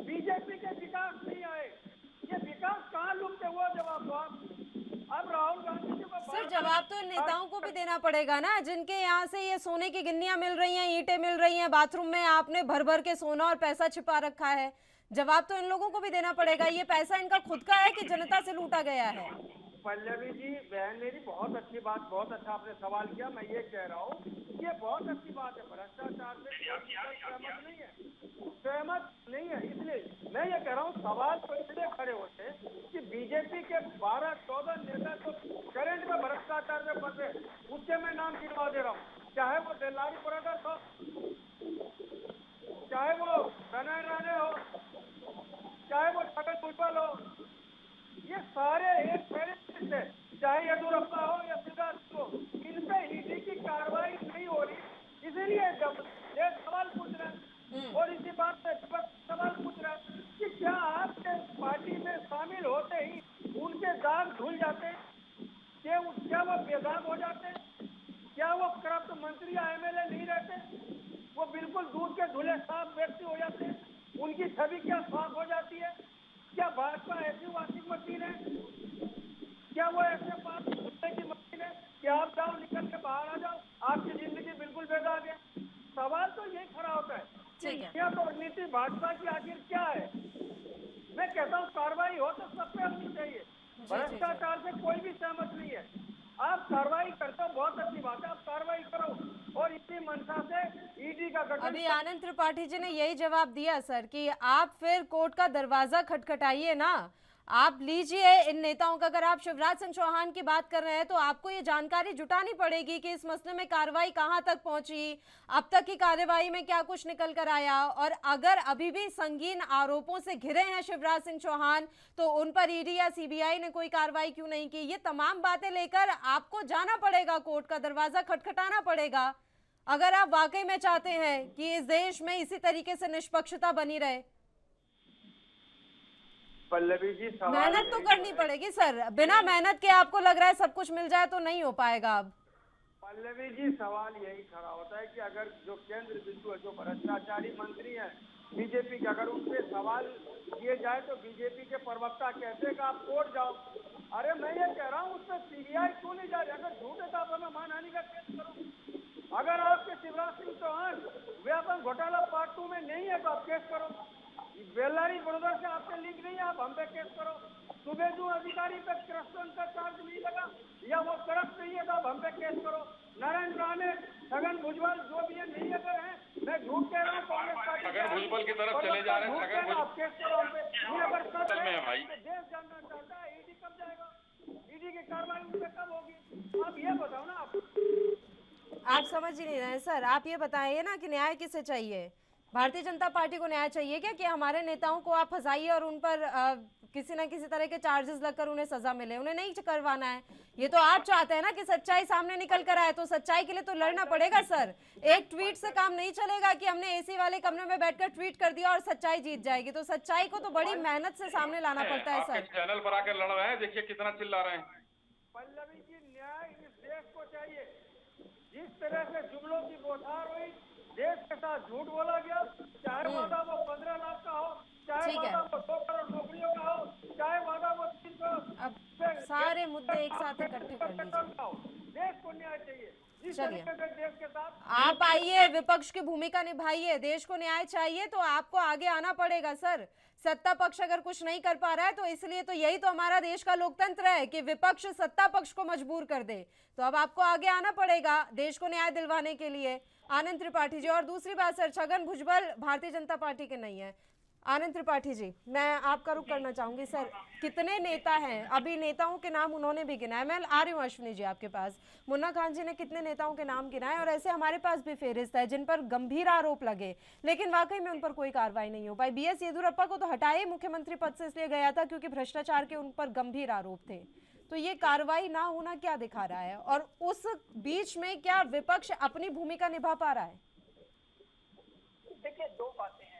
H: बीजेपी के विकास नहीं आए, ये विकास कहाँ लुप्त हुआ? जवाब दो आप। अब राहुल गांधी जी को
A: सर जवाब तो नेताओं को भी देना पड़ेगा ना, जिनके यहाँ से ये सोने की गिन्नियां मिल रही हैं, ईंटें मिल रही हैं, बाथरूम में आपने भर भर के सोना और पैसा छिपा रखा है। जवाब तो इन लोगों को भी देना पड़ेगा। ये पैसा इनका खुद का है कि जनता से लूटा गया है?
H: पल्लवी जी, बहन मेरी, बहुत अच्छी बात, बहुत अच्छा आपने सवाल किया। मैं ये कह रहा हूँ, ये बहुत अच्छी बात है, भ्रष्टाचार से सहमत नहीं है। इसलिए मैं ये कह रहा हूँ, सवाल तो इसलिए खड़े होते हैं कि बीजेपी के 12-14 नेता तो करंट में भ्रष्टाचार में फंसे, उससे मैं नाम गिनवा दे रहा हूँ, चाहे वो देलारी ब्रदर्स हो, चाहे वो कन्हैया राणे हो, चाहे वो छगन भुजबल हो, ये सारे एक फेरिस्त है, चाहे येदुरप्पा हो या सिद्धार्थ हो, इन पे ईडी की कार्रवाई नहीं हो रही। इसीलिए जब ये सवाल पूछ रहे हैं और इसी बात पे सवाल पूछ रहे हैं कि क्या आपके पार्टी में शामिल होते ही उनके दाग धुल जाते, क्या वो बेदाग हो जाते, क्या वो करप्ट मंत्री या MLA नहीं रहते, वो बिल्कुल दूध के धुले साफ व्यक्ति हो जाते हैं, उनकी छवि क्या साफ हो जाती है? क्या भाजपा ऐसी वॉशिंग मशीन है? क्या वो ऐसे बात धुलने की मशीन है कि आप जाओ, निकल के बाहर आ जाओ, आपकी जिंदगी बिल्कुल बेदाग है? सवाल तो यही खड़ा होता है कि क्या तो नीति भाजपा की आखिर क्या है? मैं कहता हूँ कार्रवाई हो तो सब पे होनी चाहिए, भ्रष्टाचार से कोई भी सहमत नहीं है। आप कार्रवाई करते हो, बहुत अच्छी बात है, आप कार्रवाई करो और इसी मंशा से ईडी का गठन।
A: अभी आनंद त्रिपाठी जी ने यही जवाब दिया सर कि आप फिर कोर्ट का दरवाजा खटखटाइए ना, आप लीजिए इन नेताओं का। अगर आप शिवराज सिंह चौहान की बात कर रहे हैं तो आपको ये जानकारी जुटानी पड़ेगी कि इस मसले में कार्रवाई कहां तक पहुंची, अब तक की कार्रवाई में क्या कुछ निकल कर आया, और अगर अभी भी संगीन आरोपों से घिरे हैं शिवराज सिंह चौहान तो उन पर ईडी या सीबीआई ने कोई कार्रवाई क्यों नहीं की। ये तमाम बातें लेकर आपको जाना पड़ेगा, कोर्ट का दरवाजा खटखटाना पड़ेगा, अगर आप वाकई में चाहते हैं कि इस देश में इसी तरीके से निष्पक्षता बनी रहे।
H: पल्लवी जी,
A: मेहनत तो करनी पड़ेगी सर, बिना मेहनत के आपको लग रहा है सब कुछ मिल जाए तो नहीं हो पाएगा। अब
H: पल्लवी जी, सवाल यही खड़ा होता है कि अगर जो केंद्र बिंदु है, जो भ्रष्टाचारी मंत्री हैं बीजेपी के, अगर उन पे सवाल किए जाए तो बीजेपी के प्रवक्ता कहते हैं कि आप कोर्ट जाओ। अरे मैं ये कह रहा हूँ, उस पर सीबीआई क्यों नहीं जा रही? अगर झूठ है तो आप हमें मानहानि का केस करो। अगर आपके शिवराज सिंह चौहान व्यापक घोटाला पार्ट 2 में नहीं है तो आप केस करो। बेलारी ब्रदर्स से आपसे लिंक नहीं है, आप हम पे केस करो। सुबेजू अधिकारी पे करप्शन का चार्ज नहीं लगा या वो करप्ट नहीं है तो आप हम पे केस करो। नारायण राणे, छगन भुजबल जो भी है नहीं अगर है, मैं झूठ कह रहा हूँ कांग्रेस पार्टी
G: छगन भुजबल की तरफ चले जा रहे हैं। छगन भुजबल
H: अगर सच
G: में है भाई।
H: तो देश जानना चाहता है ईडी कब जाएगा, ईडी की कार्रवाई उन पे कब होगी, आप ये बताओ ना।
A: आप समझ ही नहीं रहे सर। आप ये बताइए ना कि न्याय किसे चाहिए? भारतीय जनता पार्टी को न्याय चाहिए क्या कि हमारे नेताओं को आप फंसाइए और उन पर किसी ना किसी तरह के चार्जेस लगकर उन्हें सजा मिले? उन्हें नहीं करवाना है। ये तो आप चाहते हैं ना कि सच्चाई सामने निकल कर आए, तो सच्चाई के लिए तो लड़ना पड़ेगा सर। एक ट्वीट से काम नहीं चलेगा कि हमने एसी वाले कमरे में बैठकर ट्वीट कर दिया और सच्चाई जीत जाएगी। तो सच्चाई को तो बड़ी मेहनत से सामने लाना पड़ता है सर।
G: चैनल पर आकर लड़ रहे हैं, देखिए कितना चिल्ला रहे हैं।
H: पल्लवी जी, न्याय इस देश को चाहिए। जिस तरह से जुमलों की बौछार हुई, देश के साथ झूठ बोला गया, चाहे वादा वो 15 लाख का हो, चाहे वादा वो 2 करोड़ नौकरियों का हो, चाहे वादा वो 3 करोड़।
A: अब सारे मुद्दे एक साथ इकट्ठे कर लीजिए।
H: देश को न्याय चाहिए।
A: चलिए,
H: देश के साथ
A: आप आइए, विपक्ष की भूमिका निभाइए। देश को न्याय चाहिए तो आपको आगे आना पड़ेगा सर। सत्ता पक्ष अगर कुछ नहीं कर पा रहा है तो इसलिए तो यही तो हमारा देश का लोकतंत्र है कि विपक्ष सत्ता पक्ष को मजबूर कर दे। तो अब आपको आगे आना पड़ेगा देश को न्याय दिलवाने के लिए। आनंद त्रिपाठी जी, और दूसरी बात सर, छगन भुजबल भारतीय जनता पार्टी के नहीं है। आनंद त्रिपाठी जी, मैं आपका रुख करना चाहूंगी सर। कितने नेता हैं? अभी नेताओं के नाम उन्होंने भी गिनाए। मैं आ रही हूँ अश्विनी जी आपके पास। मुन्ना खान जी ने कितने नेताओं के नाम गिनाए और ऐसे हमारे पास भी फेहरिस्त है जिन पर गंभीर आरोप लगे, लेकिन वाकई में उन पर कोई कार्रवाई नहीं हो पाई। बीएस येदियुरप्पा को तो हटाए मुख्यमंत्री पद से इसलिए गया था क्योंकि भ्रष्टाचार के उन पर गंभीर आरोप थे। तो ये कार्रवाई ना होना क्या दिखा रहा है? और उस बीच में क्या विपक्ष अपनी भूमिका निभा पा रहा है?
I: देखिए, 2 बातें हैं।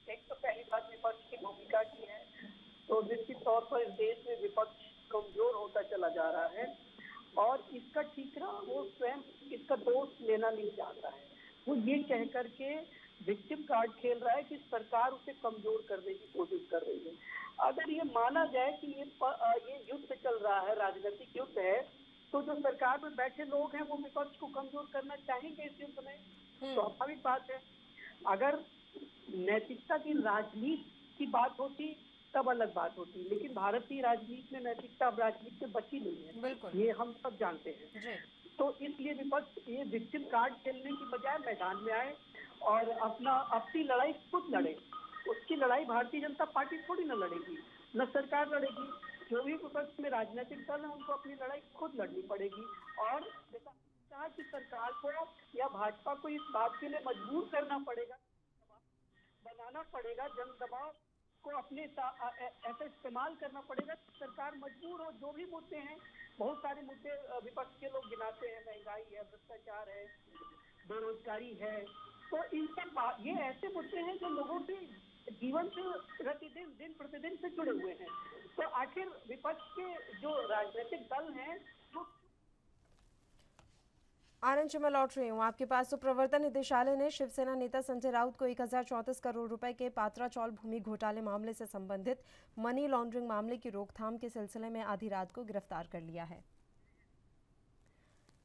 I: एक तो पहली बात विपक्ष की भूमिका की है, तो निश्चित तौर पर इस देश में विपक्ष कमजोर होता चला जा रहा है और इसका ठीकरा वो स्वयं इसका दोष लेना नहीं चाहता है। वो ये कह करके विक्टिम कार्ड खेल रहा है कि सरकार उसे कमजोर करने की कोशिश कर रही है। अगर ये माना जाए कि ये युद्ध चल रहा है, राजनीतिक युद्ध है, तो जो सरकार में बैठे लोग हैं वो विपक्ष को कमजोर करना चाहेंगे इस युद्ध में। स्वाभाविक बात है। अगर नैतिकता की राजनीति की बात होती तब अलग बात होती, लेकिन भारतीय राजनीति में नैतिकता अब राजनीति से बची नहीं है।
A: बिल्कुल,
I: ये हम सब जानते हैं। तो इसलिए विपक्ष ये विक्टिम कार्ड खेलने की बजाय मैदान में आए और अपनी लड़ाई खुद लड़े। उसकी लड़ाई भारतीय जनता पार्टी थोड़ी न लड़ेगी, न सरकार लड़ेगी। जो भी विपक्ष में राजनीतिक दल है उनको अपनी लड़ाई खुद लड़नी पड़ेगी और कि सरकार को या भाजपा को इस बात के लिए मजबूर करना पड़ेगा, बनाना पड़ेगा, जन दबाव को अपने ऐसा इस्तेमाल करना पड़ेगा कि सरकार मजबूर हो। जो भी मुद्दे हैं, बहुत सारे मुद्दे विपक्ष के लोग गिनाते हैं, महंगाई है, भ्रष्टाचार है, बेरोजगारी है, तो इन सब ये ऐसे मुद्दे हैं जो लोगों के जीवन से प्रतिदिन दिन प्रतिदिन से जुड़े हुए हैं। तो आखिर विपक्ष के जो राजनीतिक दल हैं वो।
A: आनंद जी, मैं लौट रही हूँ आपके पास। तो प्रवर्तन निदेशालय ने शिवसेना नेता संजय राउत को 1034 करोड़ रुपए के पात्रा चौल भूमि घोटाले मामले से संबंधित मनी लॉन्ड्रिंग मामले की रोकथाम के सिलसिले में आधी रात को गिरफ्तार कर लिया है।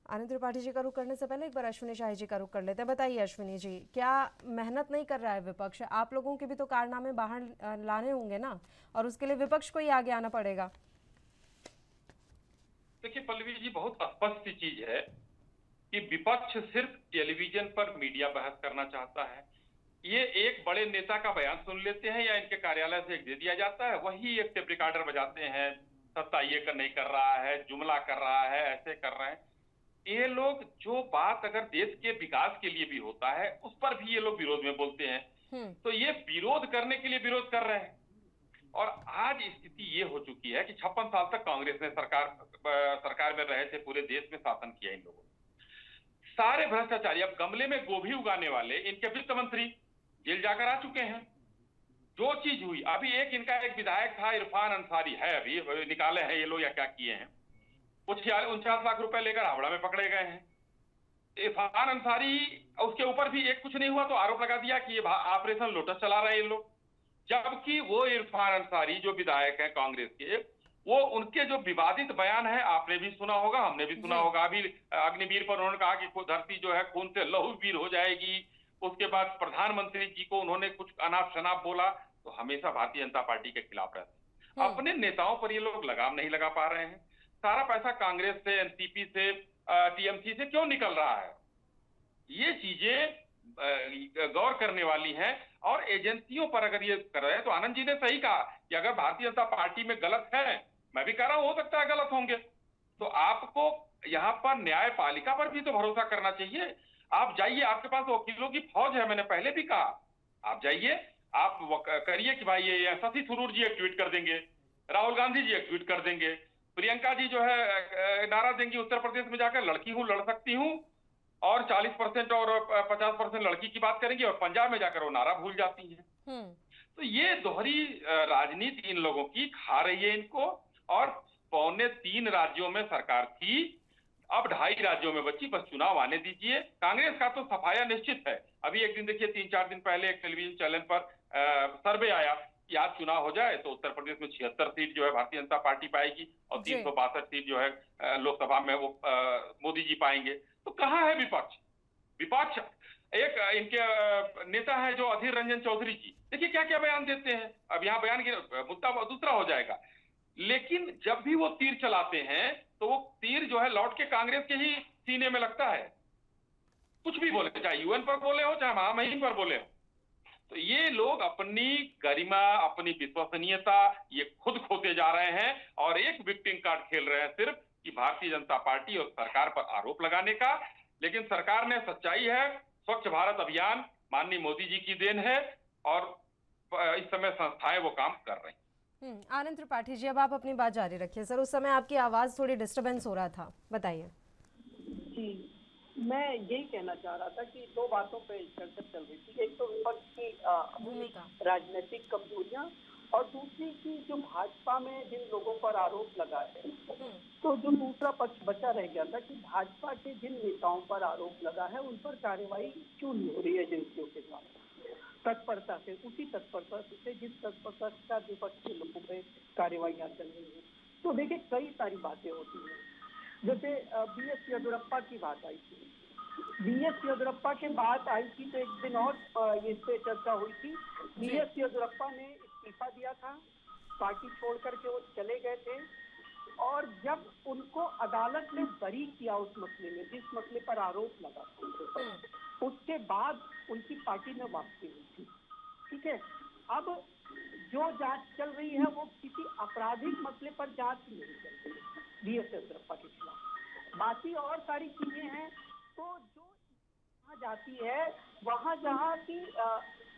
A: आनंद त्रिपाठी जी का रुख करने से पहले एक बार अश्विनी शाही जी का रुख कर लेते हैं। बताइए अश्विनी जी, क्या मेहनत नहीं कर रहा है विपक्ष? आप लोगों के भी तो कारनामे बाहर लाने होंगे ना, और उसके लिए विपक्ष को ही आगे आना पड़ेगा।
G: देखिए पल्लवी जी, बहुत स्पष्ट चीज है कि विपक्ष सिर्फ टेलीविजन पर मीडिया बहस करना चाहता है। ये एक बड़े नेता का बयान सुन लेते हैं या इनके कार्यालय से एक दे दिया जाता है, वही एक टेप रिकॉर्डर बजाते हैं, सत्ता ये कर नहीं कर रहा है, जुमला कर रहा है, ऐसे कर रहे हैं। ये लोग जो बात अगर देश के विकास के लिए भी होता है उस पर भी ये लोग विरोध में बोलते हैं। तो ये विरोध करने के लिए विरोध कर रहे हैं। और आज स्थिति ये हो चुकी है कि 56 साल तक कांग्रेस ने सरकार में रहे थे, पूरे देश में शासन किया इन लोगों ने। सारे भ्रष्टाचारी, अब गमले में गोभी उगाने वाले इनके वित्त मंत्री जेल जाकर आ चुके हैं। जो चीज हुई अभी, एक विधायक था इरफान अंसारी है, अभी निकाले हैं ये लोग या क्या किए हैं, वो 49 लाख रुपए लेकर हावड़ा में पकड़े गए हैं। इरफान अंसारी, उसके ऊपर भी एक कुछ नहीं हुआ तो आरोप लगा दिया कि ये ऑपरेशन लोटस चला रहे हैं ये लोग, जबकि वो इरफान अंसारी जो विधायक है कांग्रेस के, वो उनके जो विवादित बयान है आपने भी सुना होगा, हमने भी सुना होगा। अभी अग्निवीर पर उन्होंने कहा कि धरती जो है खून से लहूवीर हो जाएगी। उसके बाद प्रधानमंत्री जी को उन्होंने कुछ अनाप शनाप बोला, तो हमेशा भारतीय जनता पार्टी के खिलाफ रहते हैं। अपने नेताओं पर ये लोग लगाम नहीं लगा पा रहे हैं। सारा पैसा कांग्रेस से, एनसीपी से, टीएमसी से क्यों निकल रहा है? ये चीजें गौर करने वाली हैं। और एजेंसियों पर अगर ये कर रहे हैं तो आनंद जी ने सही कहा कि अगर भारतीय जनता पार्टी में गलत है, मैं भी कह रहा हूं हो सकता है गलत होंगे, तो आपको यहाँ पर न्यायपालिका पर भी तो भरोसा करना चाहिए। आप जाइए, आपके पास वकीलों की फौज है, मैंने पहले भी कहा, आप जाइए, आप करिए कि भाई ये शशि थरूर जी एक ट्वीट कर देंगे, राहुल गांधी जी एक ट्वीट कर देंगे, प्रियंका जी जो है नारा देंगी उत्तर प्रदेश में जाकर लड़की हूं, लड़ सकती हूं, और 40% और 50% लड़की की बात करेंगी, और पंजाब में जाकर वो नारा भूल जाती है। तो ये दोहरी राजनीति इन लोगों की खा रही है इनको। और 2.25 राज्यों में सरकार थी, अब 2.5 राज्यों में बची, बस चुनाव आने दीजिए। कांग्रेस का तो सफाया निश्चित है। अभी एक दिन देखिए, 3-4 दिन पहले एक टेलीविजन चैनल पर सर्वे आया कि आज चुनाव हो जाए तो उत्तर प्रदेश में 76 सीट जो है भारतीय जनता पार्टी पाएगी और 362 सीट जो है लोकसभा में वो मोदी जी पाएंगे। तो कहाँ है विपक्ष? विपक्ष एक इनके नेता है जो अधीर रंजन चौधरी जी, देखिए क्या क्या बयान देते हैं। अब यहाँ बयान की मुद्दा दूसरा हो जाएगा, लेकिन जब भी वो तीर चलाते हैं तो वो तीर जो है लौट के कांग्रेस के ही सीने में लगता है। कुछ भी बोले, चाहे यूएन पर बोले हो चाहे महामहिम पर बोले हो, तो ये लोग अपनी गरिमा, अपनी विश्वसनीयता ये खुद खोते जा रहे हैं और एक विक्टिम कार्ड खेल रहे हैं सिर्फ कि भारतीय जनता पार्टी और सरकार पर आरोप लगाने का। लेकिन सरकार ने, सच्चाई है, स्वच्छ भारत अभियान माननीय मोदी जी की देन है और इस समय संस्थाएं वो काम कर रही हैं।
A: आनंद त्रिपाठी जी, अब आप अपनी बात जारी रखिए। सर, उस समय आपकी आवाज थोड़ी डिस्टरबेंस हो रहा था, बताइए।
I: जी, मैं यही कहना चाह रहा था कि दो बातों पे चर्चा चल रही थी। एक तो विपक्ष की
A: भूमिका,
I: राजनीतिक कमजोरियां, और दूसरी की जो भाजपा में जिन लोगों पर आरोप लगा है, तो जो दूसरा पक्ष बचा रह गया था कि भाजपा के जिन नेताओं पर आरोप लगा है उन पर कार्रवाई क्यों नहीं हो रही है एजेंसियों के साथ तत्परता से, उसी तत्परता से जिस तत्परता का विपक्ष के लोगों पे कार्रवाइयां चल रही है। तो देखिए, कई सारी बातें होती हैं। जैसे BS येदियुरप्पा की बात आई थी, BS येदियुरप्पा की बात आई थी तो एक दिन और इस पे चर्चा हुई थी। BS येदियुरप्पा ने इस्तीफा दिया था, पार्टी छोड़ करके वो चले गए थे, और जब उनको अदालत ने बरी किया उस मसले में, जिस मसले पर आरोप लगा था, उसके बाद उनकी पार्टी में वापसी हुई थी। ठीक है, अब जो जांच चल रही है वो किसी आपराधिक मसले पर जांच नहीं चल रही है BS येदियुरप्पा के खिलाफ, बाकी और सारी चीजें हैं। तो जो वहाँ जाती है, वहाँ जहाँ की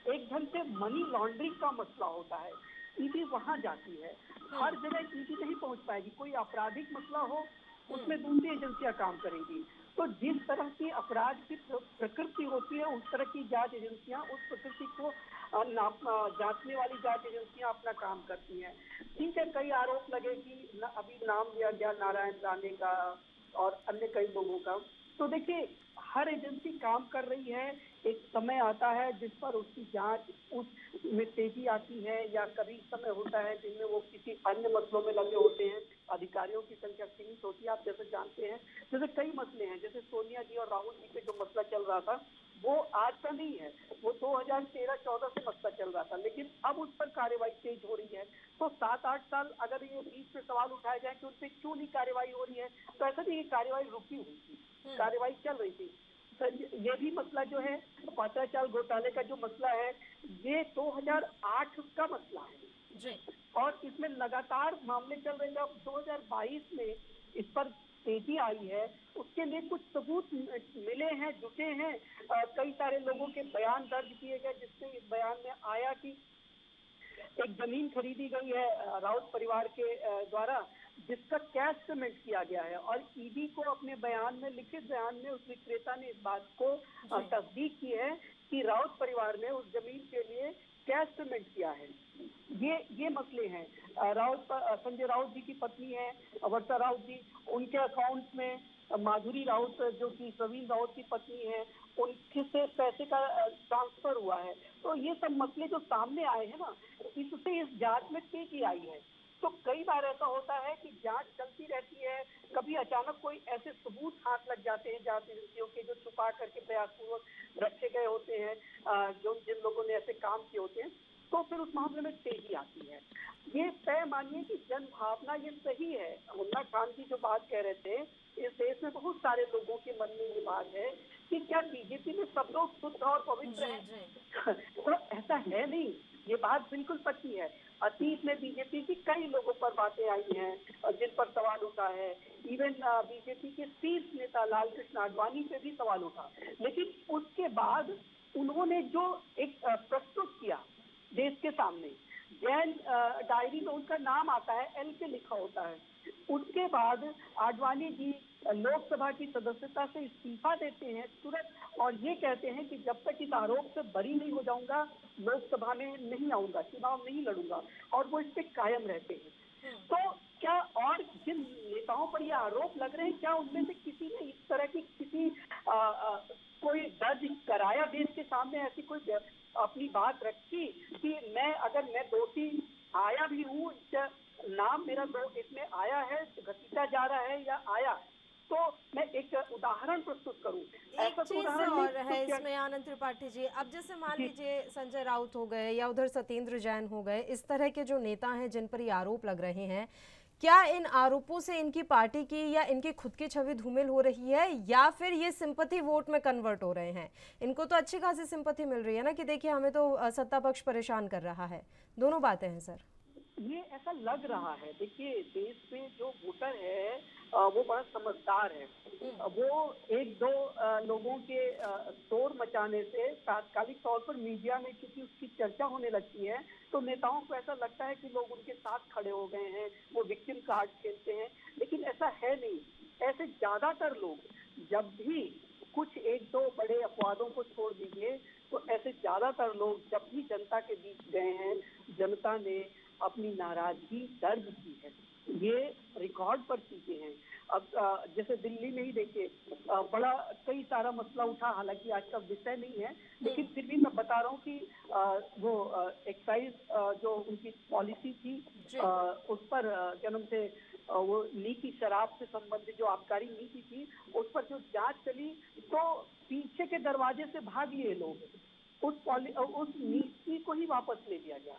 I: एक ढंग से मनी लॉन्ड्रिंग का मसला होता है, ईडी वहाँ जाती है। हर जगह ईडी नहीं पहुँच पाएगी। कोई आपराधिक मसला हो उसमें दूसरी एजेंसियां काम करेंगी। तो जिस तरह की अपराध की प्रकृति होती है उस तरह की जांच एजेंसियां उस प्रकृति को जांचने वाली जांच एजेंसियां अपना काम करती हैं। ठीक है, कई आरोप लगे कि अभी नाम लिया गया नारायण राणे का और अन्य कई लोगों का। तो देखिए, हर एजेंसी काम कर रही है, एक समय आता है जिस पर उसकी जांच उसमें तेजी आती है, या कभी समय होता है जिनमें वो किसी अन्य मसलों में लगे होते हैं, अधिकारियों की संख्या सीमित होती है। आप जैसे जानते हैं, जैसे कई मसले हैं, जैसे सोनिया जी और राहुल जी पे जो मसला चल रहा था वो आज का नहीं है, वो 2013-14 से मसला चल रहा था, लेकिन अब उस पर कार्रवाई तेज हो रही है। तो 7-8 साल अगर ये बीच में सवाल उठाए जाए कि उन पर क्यों नहीं कार्रवाई हो रही है, तो ऐसा नहीं, कार्रवाई रुकी हुई थी, कार्रवाई चल रही थी। ये भी मसला जो है पत्राचार घोटाले का जो मसला है, ये 2008 का मसला है जी, और इसमें लगातार मामले चल रहे हैं। 2022 में इस पर तेजी आई है, उसके लिए कुछ सबूत मिले हैं, जुटे हैं। कई सारे लोगों के बयान दर्ज किए गए, जिसमें इस बयान में आया कि एक जमीन खरीदी गई है राउत परिवार के द्वारा, जिसका कैश पेमेंट किया गया है, और ईडी को अपने बयान में, लिखित बयान में उस विक्रेता ने इस बात को तस्दीक की है कि राउत परिवार ने उस जमीन के लिए कैश पेमेंट किया है। ये मसले हैं। संजय राउत जी की पत्नी है वर्षा राउत जी, उनके अकाउंट में माधुरी राउत जो कि प्रवीण राउत की पत्नी है, उनके से पैसे का ट्रांसफर हुआ है। तो ये सब मसले जो सामने आए हैं ना, इससे इस जांच में तेजी आई है। तो कई बार ऐसा होता है कि जांच चलती रहती है, कभी अचानक कोई ऐसे सबूत हाथ लग जाते हैं जांच एजेंसियों के, जो छुपा करके प्रयासपूर्वक रखे गए होते हैं, जो जिन लोगों ने ऐसे काम किए होते हैं, तो फिर उस मामले में तेजी आती है। ये तय मानिए कि जन भावना ये सही है। मुन्ना खान जी जो बात कह रहे थे इस देश में बहुत सारे लोगों के मन में ये बात है कि क्या बीजेपी में सब लोग शुद्ध और पवित्र हैं? तो ऐसा है नहीं, ये बात बिल्कुल पक्की है। अतीत में बीजेपी की कई लोगों पर बातें आई हैं और जिन पर सवाल उठा है। इवन बीजेपी के शीर्ष नेता लालकृष्ण आडवाणी पे भी सवाल उठा, लेकिन उसके बाद उन्होंने जो एक प्रस्तुत किया देश के सामने, जैन डायरी में उनका नाम आता है, एल के लिखा होता है। उसके बाद आडवाणी जी लोकसभा की सदस्यता से इस्तीफा देते हैं तुरंत और ये कहते हैं कि जब तक इस आरोप से बरी नहीं हो जाऊंगा लोकसभा में नहीं आऊंगा, चुनाव नहीं लड़ूंगा, और वो इस पे कायम रहते हैं। तो क्या और जिन नेताओं पर ये आरोप लग रहे हैं, क्या उनमें से किसी ने इस तरह की किसी कोई दर्ज कराया देश के सामने, ऐसी कोई अपनी बात रखी कि अगर मैं दोषी आया भी हूँ, नाम मेरा इसमें आया है, घसीटा जा रहा है या आया, तो मैं एक उदाहरण प्रस्तुत करूं।
A: एक चीज और है इसमें आनंद त्रिपाठी जी, अब जैसे मान लीजिए संजय राउत हो गए या उधर सत्येंद्र जैन हो गए, इस तरह के जो नेता हैं जिन पर ये आरोप लग रहे हैं, क्या इन आरोपों से इनकी पार्टी की या इनकी खुद की छवि धूमिल हो रही है या फिर ये सिंपैथी वोट में कन्वर्ट हो रहे हैं? इनको तो अच्छी खासी सिंपैथी मिल रही है ना कि देखिए हमें तो सत्ता पक्ष परेशान कर रहा है। दोनों बातें हैं सर।
I: ये ऐसा लग रहा है। देखिए देश में जो वोटर है वो बड़ा समझदार है। वो एक दो लोगों के शोर मचाने से तात्कालिक तौर पर मीडिया में क्योंकि उसकी चर्चा होने लगती है तो नेताओं को ऐसा लगता है कि लोग उनके साथ खड़े हो गए हैं, वो विक्टिम कार्ड खेलते हैं, लेकिन ऐसा है नहीं। ऐसे ज्यादातर लोग जब भी कुछ एक दो बड़े अपवादों को छोड़ दीजिए तो ऐसे ज्यादातर लोग जब भी जनता के बीच गए हैं, जनता ने अपनी नाराजगी दर्ज की है। ये रिकॉर्ड पर चीजें हैं। अब जैसे दिल्ली में ही देखिए बड़ा कई सारा मसला उठा, हालांकि आज का विषय नहीं है, लेकिन फिर भी मैं बता रहा हूँ कि वो एक्साइज जो उनकी पॉलिसी थी उस पर जन्म से वो नीति शराब से संबंधित जो आबकारी नीति थी उस पर जो जांच चली तो पीछे के दरवाजे से भाग लिए लोग, उस नीति को ही वापस ले लिया गया।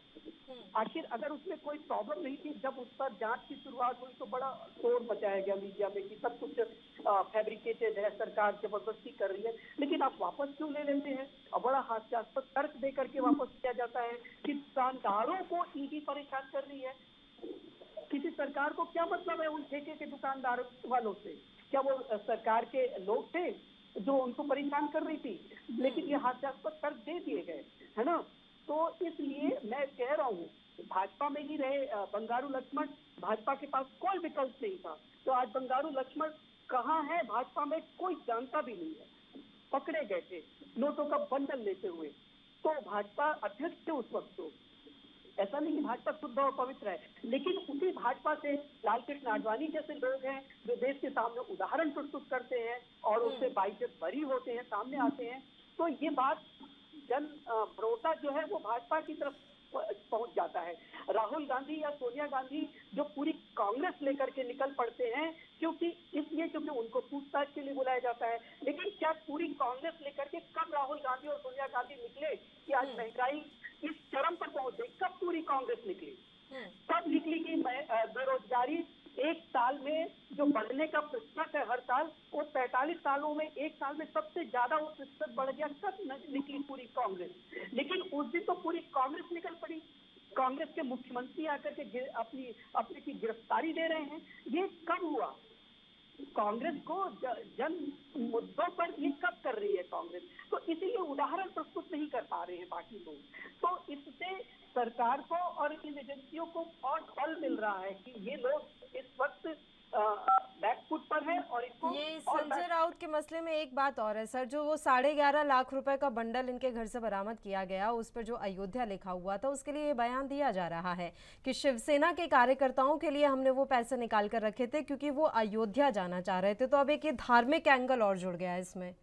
I: आखिर अगर उसमें कोई प्रॉब्लम नहीं थी, जब उस पर जांच की शुरुआत हुई तो बड़ा शोर मचाया गया मीडिया में कि सब कुछ फैब्रिकेटेड है, सरकार जबरदस्ती कर रही है, लेकिन आप वापस क्यों ले लेते हैं? और बड़ा हास्यास्पद तर्क दे करके वापस किया जाता है कि दुकानदारों को ईडी परेशान कर रही है। किसी सरकार को क्या मतलब है उन ठेके के दुकानदारों वालों से? क्या वो सरकार के लोग थे जो उनको परेशान कर रही थी? लेकिन ये हास्यास्पद तर्क दे दिए गए, है ना? तो इसलिए मैं कह रहा हूँ भाजपा में ही रहे बंगारू लक्ष्मण, भाजपा के पास कोई विकल्प नहीं था, तो आज बंगारू लक्ष्मण कहाँ है भाजपा में कोई जानता भी नहीं है। पकड़े गए थे नोटों का बंडल लेते हुए, तो भाजपा अध्यक्ष थे उस वक्त। तो ऐसा नहीं भाजपा शुद्ध और पवित्र है, लेकिन उसी भाजपा से लालकृष्ण आडवाणी जैसे लोग हैं जो देश के सामने उदाहरण प्रस्तुत करते हैं और उससे बाइज्जत बरी होते हैं, सामने आते हैं, तो ये बात जन भरोसा जो है वो भाजपा की तरफ पहुंच जाता है। राहुल गांधी या सोनिया गांधी जो पूरी कांग्रेस लेकर के निकल पड़ते हैं क्योंकि उनको पूछताछ के लिए बुलाया जाता है, लेकिन क्या पूरी कांग्रेस लेकर के कब राहुल गांधी और सोनिया गांधी निकले कि आज महंगाई इस चरम पर पहुंचे? कब पूरी कांग्रेस निकली? कब निकली कि बेरोजगारी एक साल में जो बढ़ने का प्रतिशत है हर साल, वो 45 सालों में एक साल में सबसे ज्यादा वो प्रतिशत बढ़ गया? कब निकली पूरी कांग्रेस? लेकिन उस दिन तो पूरी कांग्रेस निकल पड़ी। कांग्रेस के मुख्यमंत्री आकर के अपने की गिरफ्तारी दे रहे हैं। ये कब हुआ? कांग्रेस को जन मुद्दों पर ये कब कर रही है कांग्रेस? तो इसीलिए उदाहरण प्रस्तुत नहीं कर पा रहे हैं बाकी लोग। तो इससे सरकार को और इन एजेंसियों को और बल मिल रहा है कि ये लोग इस वक्त बैकफुट पर है और इनको
A: ये संजय राउत के मसले में एक बात और है सर, जो वो 11.5 लाख रुपए का बंडल इनके घर से बरामद किया गया, उस पर जो अयोध्या लिखा हुआ था, उसके लिए ये बयान दिया जा रहा है कि शिवसेना के कार्यकर्ताओं के लिए हमने वो पैसे निकाल कर रखे थे क्योंकि वो अयोध्या जाना चाह रहे थे। तो अब एक ये धार्मिक एंगल और जुड़ गया है इसमें।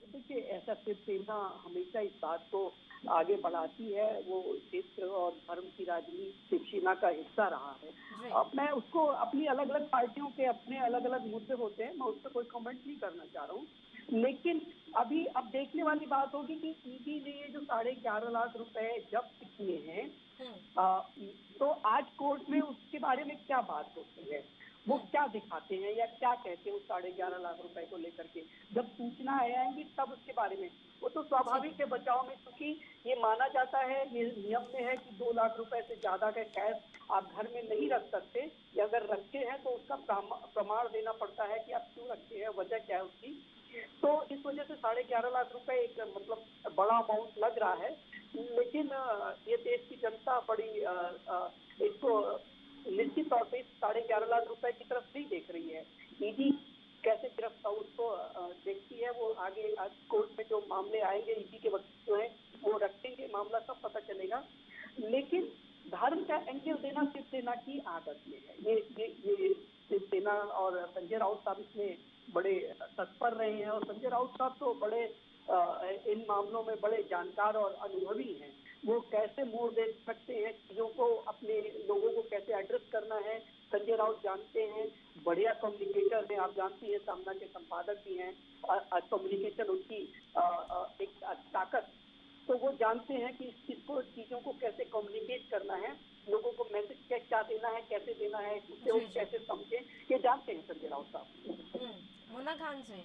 I: देखिए ऐसा शिवसेना हमेशा इस बात को आगे बढ़ाती है, वो क्षेत्र और धर्म की राजनीति शिवसेना का हिस्सा रहा है। अब मैं उसको अपनी अलग अलग पार्टियों के अपने अलग अलग मुद्दे होते हैं, मैं उस पर कोई कमेंट नहीं करना चाह रहा हूँ, लेकिन अभी अब देखने वाली बात होगी कि ईडी ने ये जो 11.5 लाख रुपए जब्त किए हैं तो आज कोर्ट में उसके बारे में क्या बात होती है। वो क्या दिखाते हैं या क्या कहते हैं उस 11.5 लाख रुपए को लेकर के। जब सूचना आएंगी तब उसके बारे में, वो तो स्वाभाविक है बचाव में, क्योंकि ये माना जाता है, ये नियम में है कि 2 लाख रुपए से ज्यादा का कैश आप घर में नहीं रख सकते, या अगर रखते हैं तो उसका प्रमाण देना पड़ता है कि आप क्यों रखते हैं, वजह क्या है उसकी। तो इस वजह से 11.5 लाख रुपए एक मतलब बड़ा अमाउंट लग रहा है, लेकिन ये देश की जनता बड़ी इसको निश्चित तौर पे 11.5 लाख रुपए की तरफ नहीं देख रही है। ईडी कैसे गिरफ्तार उसको देखती है, वो आगे कोर्ट में जो मामले आएंगे ईडी के वक्त जो है वो रखेंगे, मामला सब पता चलेगा। लेकिन धर्म का एंगल देना शिवसेना की आदत में है। ये शिवसेना और संजय राउत साहब इसमें बड़े तत्पर रहे हैं, और संजय राउत साहब तो बड़े इन मामलों में बड़े जानकार और अनुभवी हैं। वो कैसे मोड़ दे सकते हैं चीजों को, अपने लोगों को कैसे एड्रेस करना है, संजय राउत जानते हैं, बढ़िया कम्युनिकेटर हैं, आप जानती हैं, सामना के संपादक भी हैं, कम्युनिकेशन उनकी एक ताकत, तो वो जानते हैं कि इसको चीजों को कैसे कम्युनिकेट करना है, लोगों को मैसेज क्या देना है, कैसे देना है, उससे वो कैसे समझे, ये जानते हैं संजय राउत साहब।
A: मुन्ना खान जी,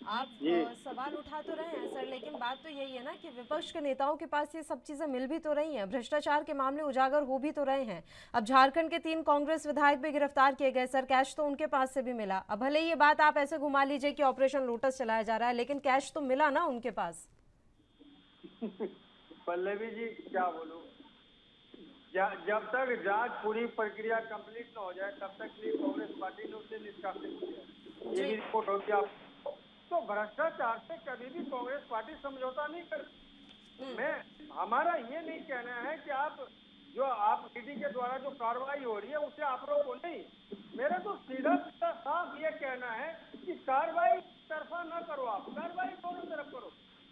A: आप सवाल उठा तो रहे हैं सर, लेकिन बात तो यही है ना कि विपक्ष के नेताओं के पास ये सब चीजें मिल भी तो रही हैं, भ्रष्टाचार के मामले उजागर हो भी तो रहे हैं। अब झारखंड के 3 कांग्रेस विधायक भी गिरफ्तार किए गए सर, कैश तो उनके पास से भी मिला। अब भले ये बात आप ऐसे घुमा लीजिए कि ऑपरेशन लोटस चलाया जा रहा है, लेकिन कैश तो मिला ना उनके पास।
H: पल्लवी जी क्या बोलूं, जब तक जांच पूरी प्रक्रिया कंप्लीट न हो जाए तब तक लिए कांग्रेस पार्टी ने उसे निष्कासित किया, ये भी रिपोर्ट हो गया। तो भ्रष्टाचार से कभी भी कांग्रेस पार्टी समझौता नहीं कर। हमारा ये नहीं कहना है कि आप ईडी के द्वारा जो कार्रवाई हो रही है उसे आप रोको नहीं, मेरा तो सीधा साफ ये कहना है कि कार्रवाई तरफा न करो, आप कार्रवाई दोनों तरफ करो,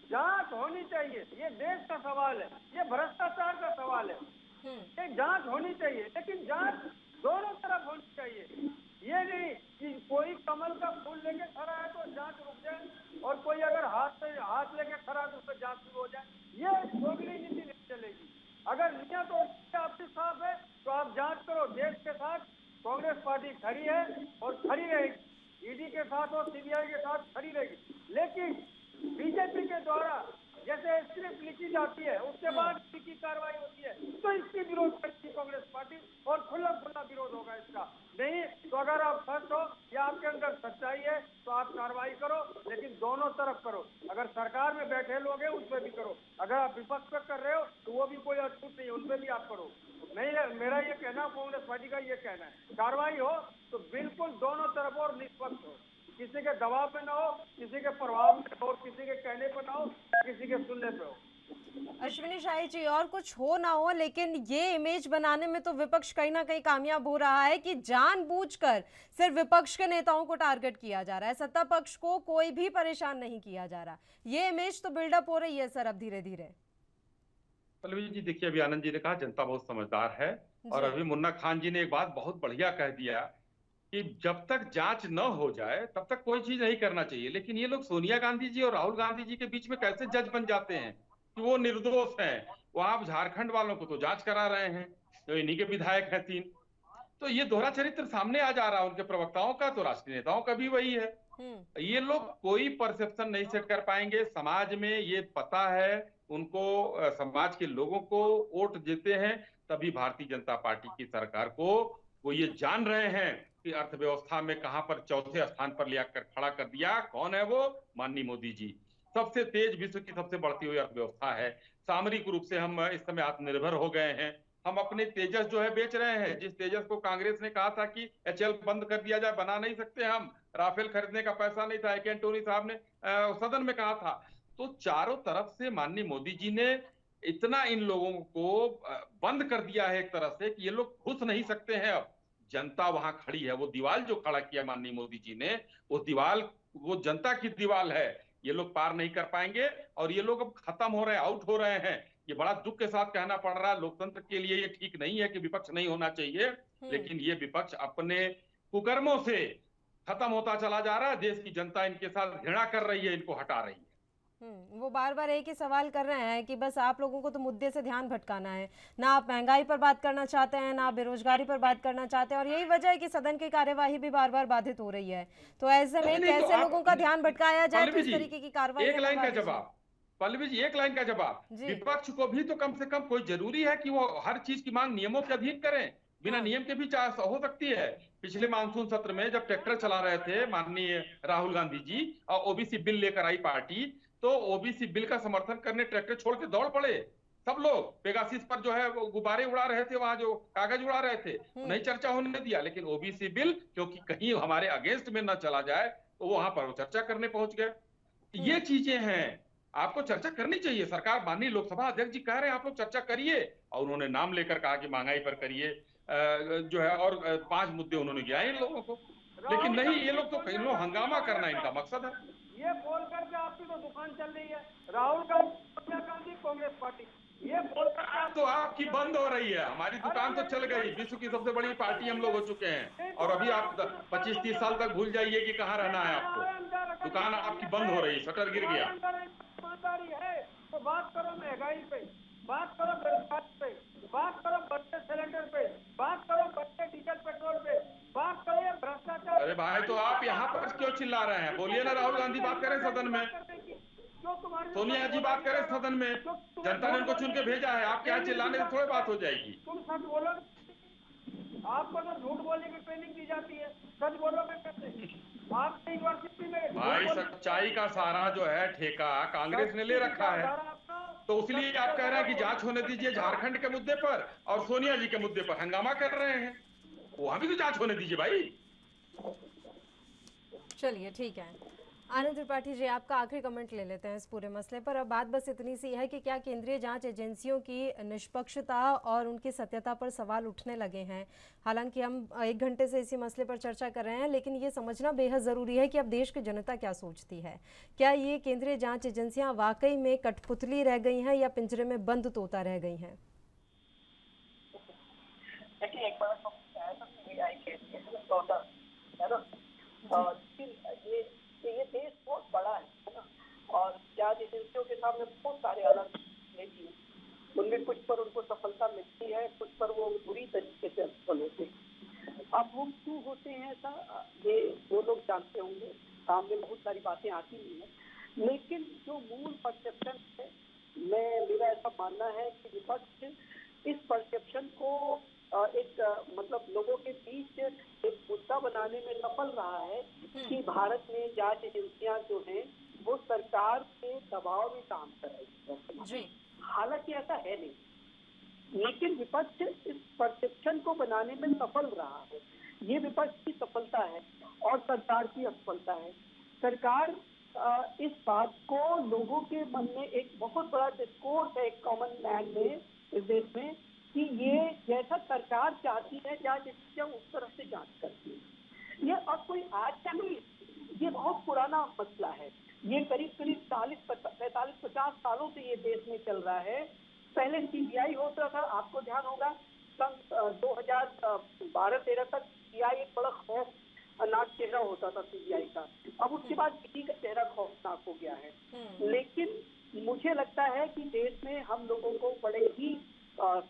H: जांच होनी चाहिए, ये देश का सवाल है, ये भ्रष्टाचार का सवाल है, ये जांच होनी चाहिए, लेकिन जांच दोनों तरफ होनी चाहिए। ये नहीं कि कोई कमल का फूल लेके खड़ा है तो जांच रुक जाए, और कोई अगर हाथ लेके खड़ा है तो उससे जांच शुरू हो जाए, ये दोगली नीति नहीं चलेगी। अगर नियत और आपकी साफ है तो आप जांच करो, देश के साथ कांग्रेस पार्टी खड़ी है और खड़ी रहेगी, ईडी के साथ और सीबीआई के साथ खड़ी रहेगी। लेकिन बीजेपी के द्वारा जैसे स्क्रिप्ट लिखी जाती है उसके बाद की कार्रवाई होती है, तो इसकी विरोध करती कांग्रेस पार्टी, और खुला विरोध होगा इसका। नहीं तो अगर आप सच हो या आपके अंदर सच्चाई है तो आप कार्रवाई करो, लेकिन दोनों तरफ करो। अगर सरकार में बैठे लोग हैं उसमें भी करो, अगर आप विपक्ष में कर रहे हो तो वो भी कोई अछूत नहीं, उनमें भी आप करो। नहीं, मेरा ये कहना, कांग्रेस पार्टी का ये कहना है, कार्रवाई हो तो बिल्कुल दोनों तरफ और निष्पक्ष हो, किसी के दबाव में ना हो, किसी के प्रभाव में हो, किसी के कहने पर ना हो, किसी के सुनने पे हो।
A: अश्विनी शाही जी, और कुछ हो ना हो, लेकिन ये इमेज बनाने में तो विपक्ष कहीं ना कहीं कामयाब हो रहा है कि जानबूझकर सिर्फ विपक्ष के नेताओं को टारगेट किया जा रहा है, सत्ता पक्ष को कोई भी परेशान नहीं किया जा रहा। ये इमेज तो बिल्डअप हो रही है सर अब धीरे धीरे।
G: पल्लवी जी देखिए, अभी आनंद जी ने कहा जनता बहुत समझदार है, और अभी मुन्ना खान जी ने एक बात बहुत बढ़िया कह दिया कि जब तक जांच न हो जाए तब तक कोई चीज नहीं करना चाहिए। लेकिन ये लोग सोनिया गांधी जी और राहुल गांधी जी के बीच में कैसे जज बन जाते हैं कि वो निर्दोष हैं। वहां आप झारखंड वालों को तो जांच करा रहे हैं, जो इन्हीं के विधायक हैं 3। तो ये दोहरा चरित्र सामने आ जा रहा है उनके प्रवक्ताओं का, तो राष्ट्रीय नेताओं का भी वही है। ये लोग कोई परसेप्शन नहीं सेट कर पाएंगे समाज में, ये पता है उनको। समाज के लोगों को वोट देते हैं तभी भारतीय जनता पार्टी की सरकार को वो ये जान रहे हैं कि अर्थव्यवस्था में कहां पर चौथे स्थान पर लेकर खड़ा कर दिया। कौन है वो? माननीय मोदी जी। सबसे तेज, विश्व की सबसे बढ़ती हुई अर्थव्यवस्था है, सामरिक रूप से हम इस समय आत्मनिर्भर हो गए हैं। हम अपने तेजस जो है बेच रहे हैं, जिस तेजस को कांग्रेस ने कहा था कि एचएल बंद कर दिया जाए, बना नहीं सकते हम, राफेल खरीदने का पैसा नहीं था, एंटोनी साहब ने सदन में कहा था। तो चारों तरफ से माननीय मोदी जी ने इतना इन लोगों को बंद कर दिया है एक तरह से कि ये लोग घुस नहीं सकते हैं। अब जनता वहां खड़ी है, वो दीवार जो खड़ा किया माननीय मोदी जी ने, वो दीवार वो जनता की दीवार है, ये लोग पार नहीं कर पाएंगे। और ये लोग अब खत्म हो रहे हैं, आउट हो रहे हैं। ये बड़ा दुख के साथ कहना पड़ रहा है, लोकतंत्र के लिए ये ठीक नहीं है कि विपक्ष नहीं होना चाहिए, लेकिन ये विपक्ष अपने कुकर्मों से खत्म होता चला जा रहा है। देश की जनता इनके साथ घृणा कर रही है, इनको हटा रही है।
A: वो बार बार एक ही सवाल कर रहे हैं कि बस आप लोगों को तो मुद्दे से ध्यान भटकाना है, ना आप महंगाई पर बात करना चाहते हैं, ना आप बेरोजगारी पर बात करना चाहते हैं, और यही वजह है कि सदन की कार्यवाही भी बार बार बाधित हो रही है। तो ऐसे में कैसे लोगों का ध्यान भटकाया जाए, तो इस तरीके की कार्रवाई।
G: एक लाइन का जवाब, पल्लवी जी, एक लाइन का जवाब। विपक्ष को भी तो कम से कम कोई जरूरी है कि वो हर चीज की मांग नियमों के अधीन करें, बिना नियम के भी हो सकती है। पिछले मानसून सत्र में जब ट्रैक्टर चला रहे थे माननीय राहुल गांधी जी और ओबीसी बिल लेकर आई पार्टी, तो ओबीसी बिल का समर्थन करने ट्रैक्टर छोड़ के दौड़ पड़े सब लोग। पेगासिस पर जो है वो गुब्बारे उड़ा रहे थे, वहां जो कागज उड़ा रहे थे, नहीं चर्चा होने दिया। लेकिन ओबीसी बिल क्योंकि कहीं हमारे अगेंस्ट में न चला जाए, तो वहां पर वो चर्चा करने पहुंच गए। ये चीजें हैं, आपको चर्चा करनी चाहिए। सरकार माननीय लोकसभा अध्यक्ष जी कह रहे हैं आप लोग चर्चा करिए, और उन्होंने नाम लेकर कहा कि महंगाई पर करिए जो है, और 5 मुद्दे उन्होंने गिनाए इन लोगों को। लेकिन नहीं, ये लोग तो इन लोग हंगामा करना इनका मकसद है।
H: ये बोल करके आपकी तो दुकान चल रही है, राहुल गांधी, सोनिया गांधी, कांग्रेस पार्टी, ये बोलकर
G: तो आपकी बंद हो रही है, हमारी दुकान तो चल गई। विश्व की सबसे बड़ी पार्टी हम लोग हो चुके हैं, और अभी आप 25-30 साल तक भूल जाइए कि कहाँ रहना है आपको। दुकान आपकी बंद हो रही, शटर गिर गया।
H: ईमानदारी है तो बात करो महंगाई पे, बात करो बेरोजगारी पे, बात करो बढ़ते सिलेंडर पे, बात करो बढ़ते डीजल पेट्रोल पे, बात करो ये भ्रष्टाचार।
G: अरे भाई, तो आप यहाँ पर क्यों चिल्ला रहे हैं? बोलिए ना, राहुल गांधी बात करें सदन में, सोनिया जी बात करें सदन में, जनता ने उनको चुन के भेजा है। आप क्या चिल्लाने से थोड़ी बात हो जाएगी।
H: तुम सच बोलो, आपको तो झूठ बोलने की ट्रेनिंग दी जाती है, सच बोलोगे कैसे? आप यूनिवर्सिटी में
G: भाई, सच्चाई का सारा जो है ठेका कांग्रेस ने ले रखा है, तो इसलिए आप कह रहे हैं कि जांच होने दीजिए झारखंड के मुद्दे पर, और सोनिया जी के मुद्दे पर हंगामा कर रहे हैं। वहां भी तो जांच होने दीजिए भाई।
A: चलिए ठीक है, आनंद त्रिपाठी जी, आपका आखिरी कमेंट ले लेते हैं इस पूरे मसले पर। अब बात बस इतनी सी है कि क्या केंद्रीय जांच एजेंसियों की निष्पक्षता और उनकी सत्यता पर सवाल उठने लगे हैं। हालांकि हम 1 घंटे से इसी मसले पर चर्चा कर रहे हैं, लेकिन ये समझना बेहद ज़रूरी है कि अब देश की जनता क्या सोचती है। क्या ये केंद्रीय जाँच एजेंसियाँ वाकई में कठपुतली रह गई हैं या पिंजरे में बंद तोता रह गई हैं?
I: देखिए, एक बार तो सीबीआई केस है ना, और फिर ये देश बहुत बड़ा है ना, और जांच एजेंसियों के सामने बहुत सारे अलग नहीं, उनमें कुछ पर उनको सफलता मिलती है, कुछ पर वो बुरी तरीके से असफल होते हैं। अब वो क्यों होते हैं ऐसा, ये वो लोग जानते होंगे, सामने बहुत सारी बातें आती नहीं है। लेकिन जो मूल परसेप्शन है, मेरा ऐसा मानना है कि विपक्ष इस परसेप्शन को एक मतलब लोगों के बीच एक मुद्दा बनाने में सफल रहा है कि भारत में जांच एजेंसियां जो हैं वो सरकार के दबाव में काम कर रही है। हालांकि ऐसा है नहीं, लेकिन विपक्ष इस परसेप्शन को बनाने में सफल रहा है। ये विपक्ष की सफलता है और सरकार की असफलता है। सरकार इस बात को लोगों के मन में एक बहुत बड़ा डिस्कोर्स है, एक कॉमन मैन में इस देश में, कि ये जैसा सरकार चाहती है जांच एजेंसियां उस तरह से जांच करती है। ये अब कोई आज का नहीं, ये बहुत पुराना मसला है। ये करीब 45-50 सालों से ये देश में चल रहा है। पहले सीबीआई होता था, आपको ध्यान होगा, सन 2012-13 तक सीबीआई एक बड़ा खौफनाक चेहरा होता था सीबीआई का। अब उसके बाद ईडी का चेहरा खौफनाक हो गया है। लेकिन मुझे लगता है कि देश में हम लोगों को बड़े ही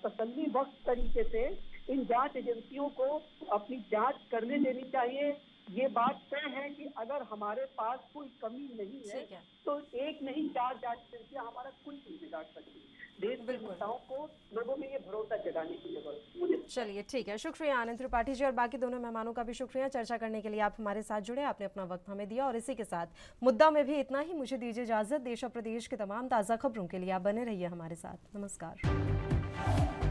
I: तसल्ली बख्श तरीके से इन जांच एजेंसियों को अपनी जांच करने देनी चाहिए। ये बात तय है कि अगर हमारे पास कोई कमी नहीं है तो एक नहीं 4 जांच एजेंसियां हमारा कुछ नहीं बिगाड़ सकती। देश के नेताओं को, लोगों में ये भरोसा जगाने की जरूरत है मुझे।
A: चलिए ठीक है, शुक्रिया आनंद त्रिपाठी जी, और बाकी दोनों मेहमानों का भी शुक्रिया चर्चा करने के लिए आप हमारे साथ जुड़े, आपने अपना वक्त हमें दिया। और इसी के साथ मुद्दा में भी इतना ही, मुझे दीजिए इजाजत। देश और प्रदेश के तमाम ताज़ा खबरों के लिए आप बने रहिए हमारे साथ। नमस्कार।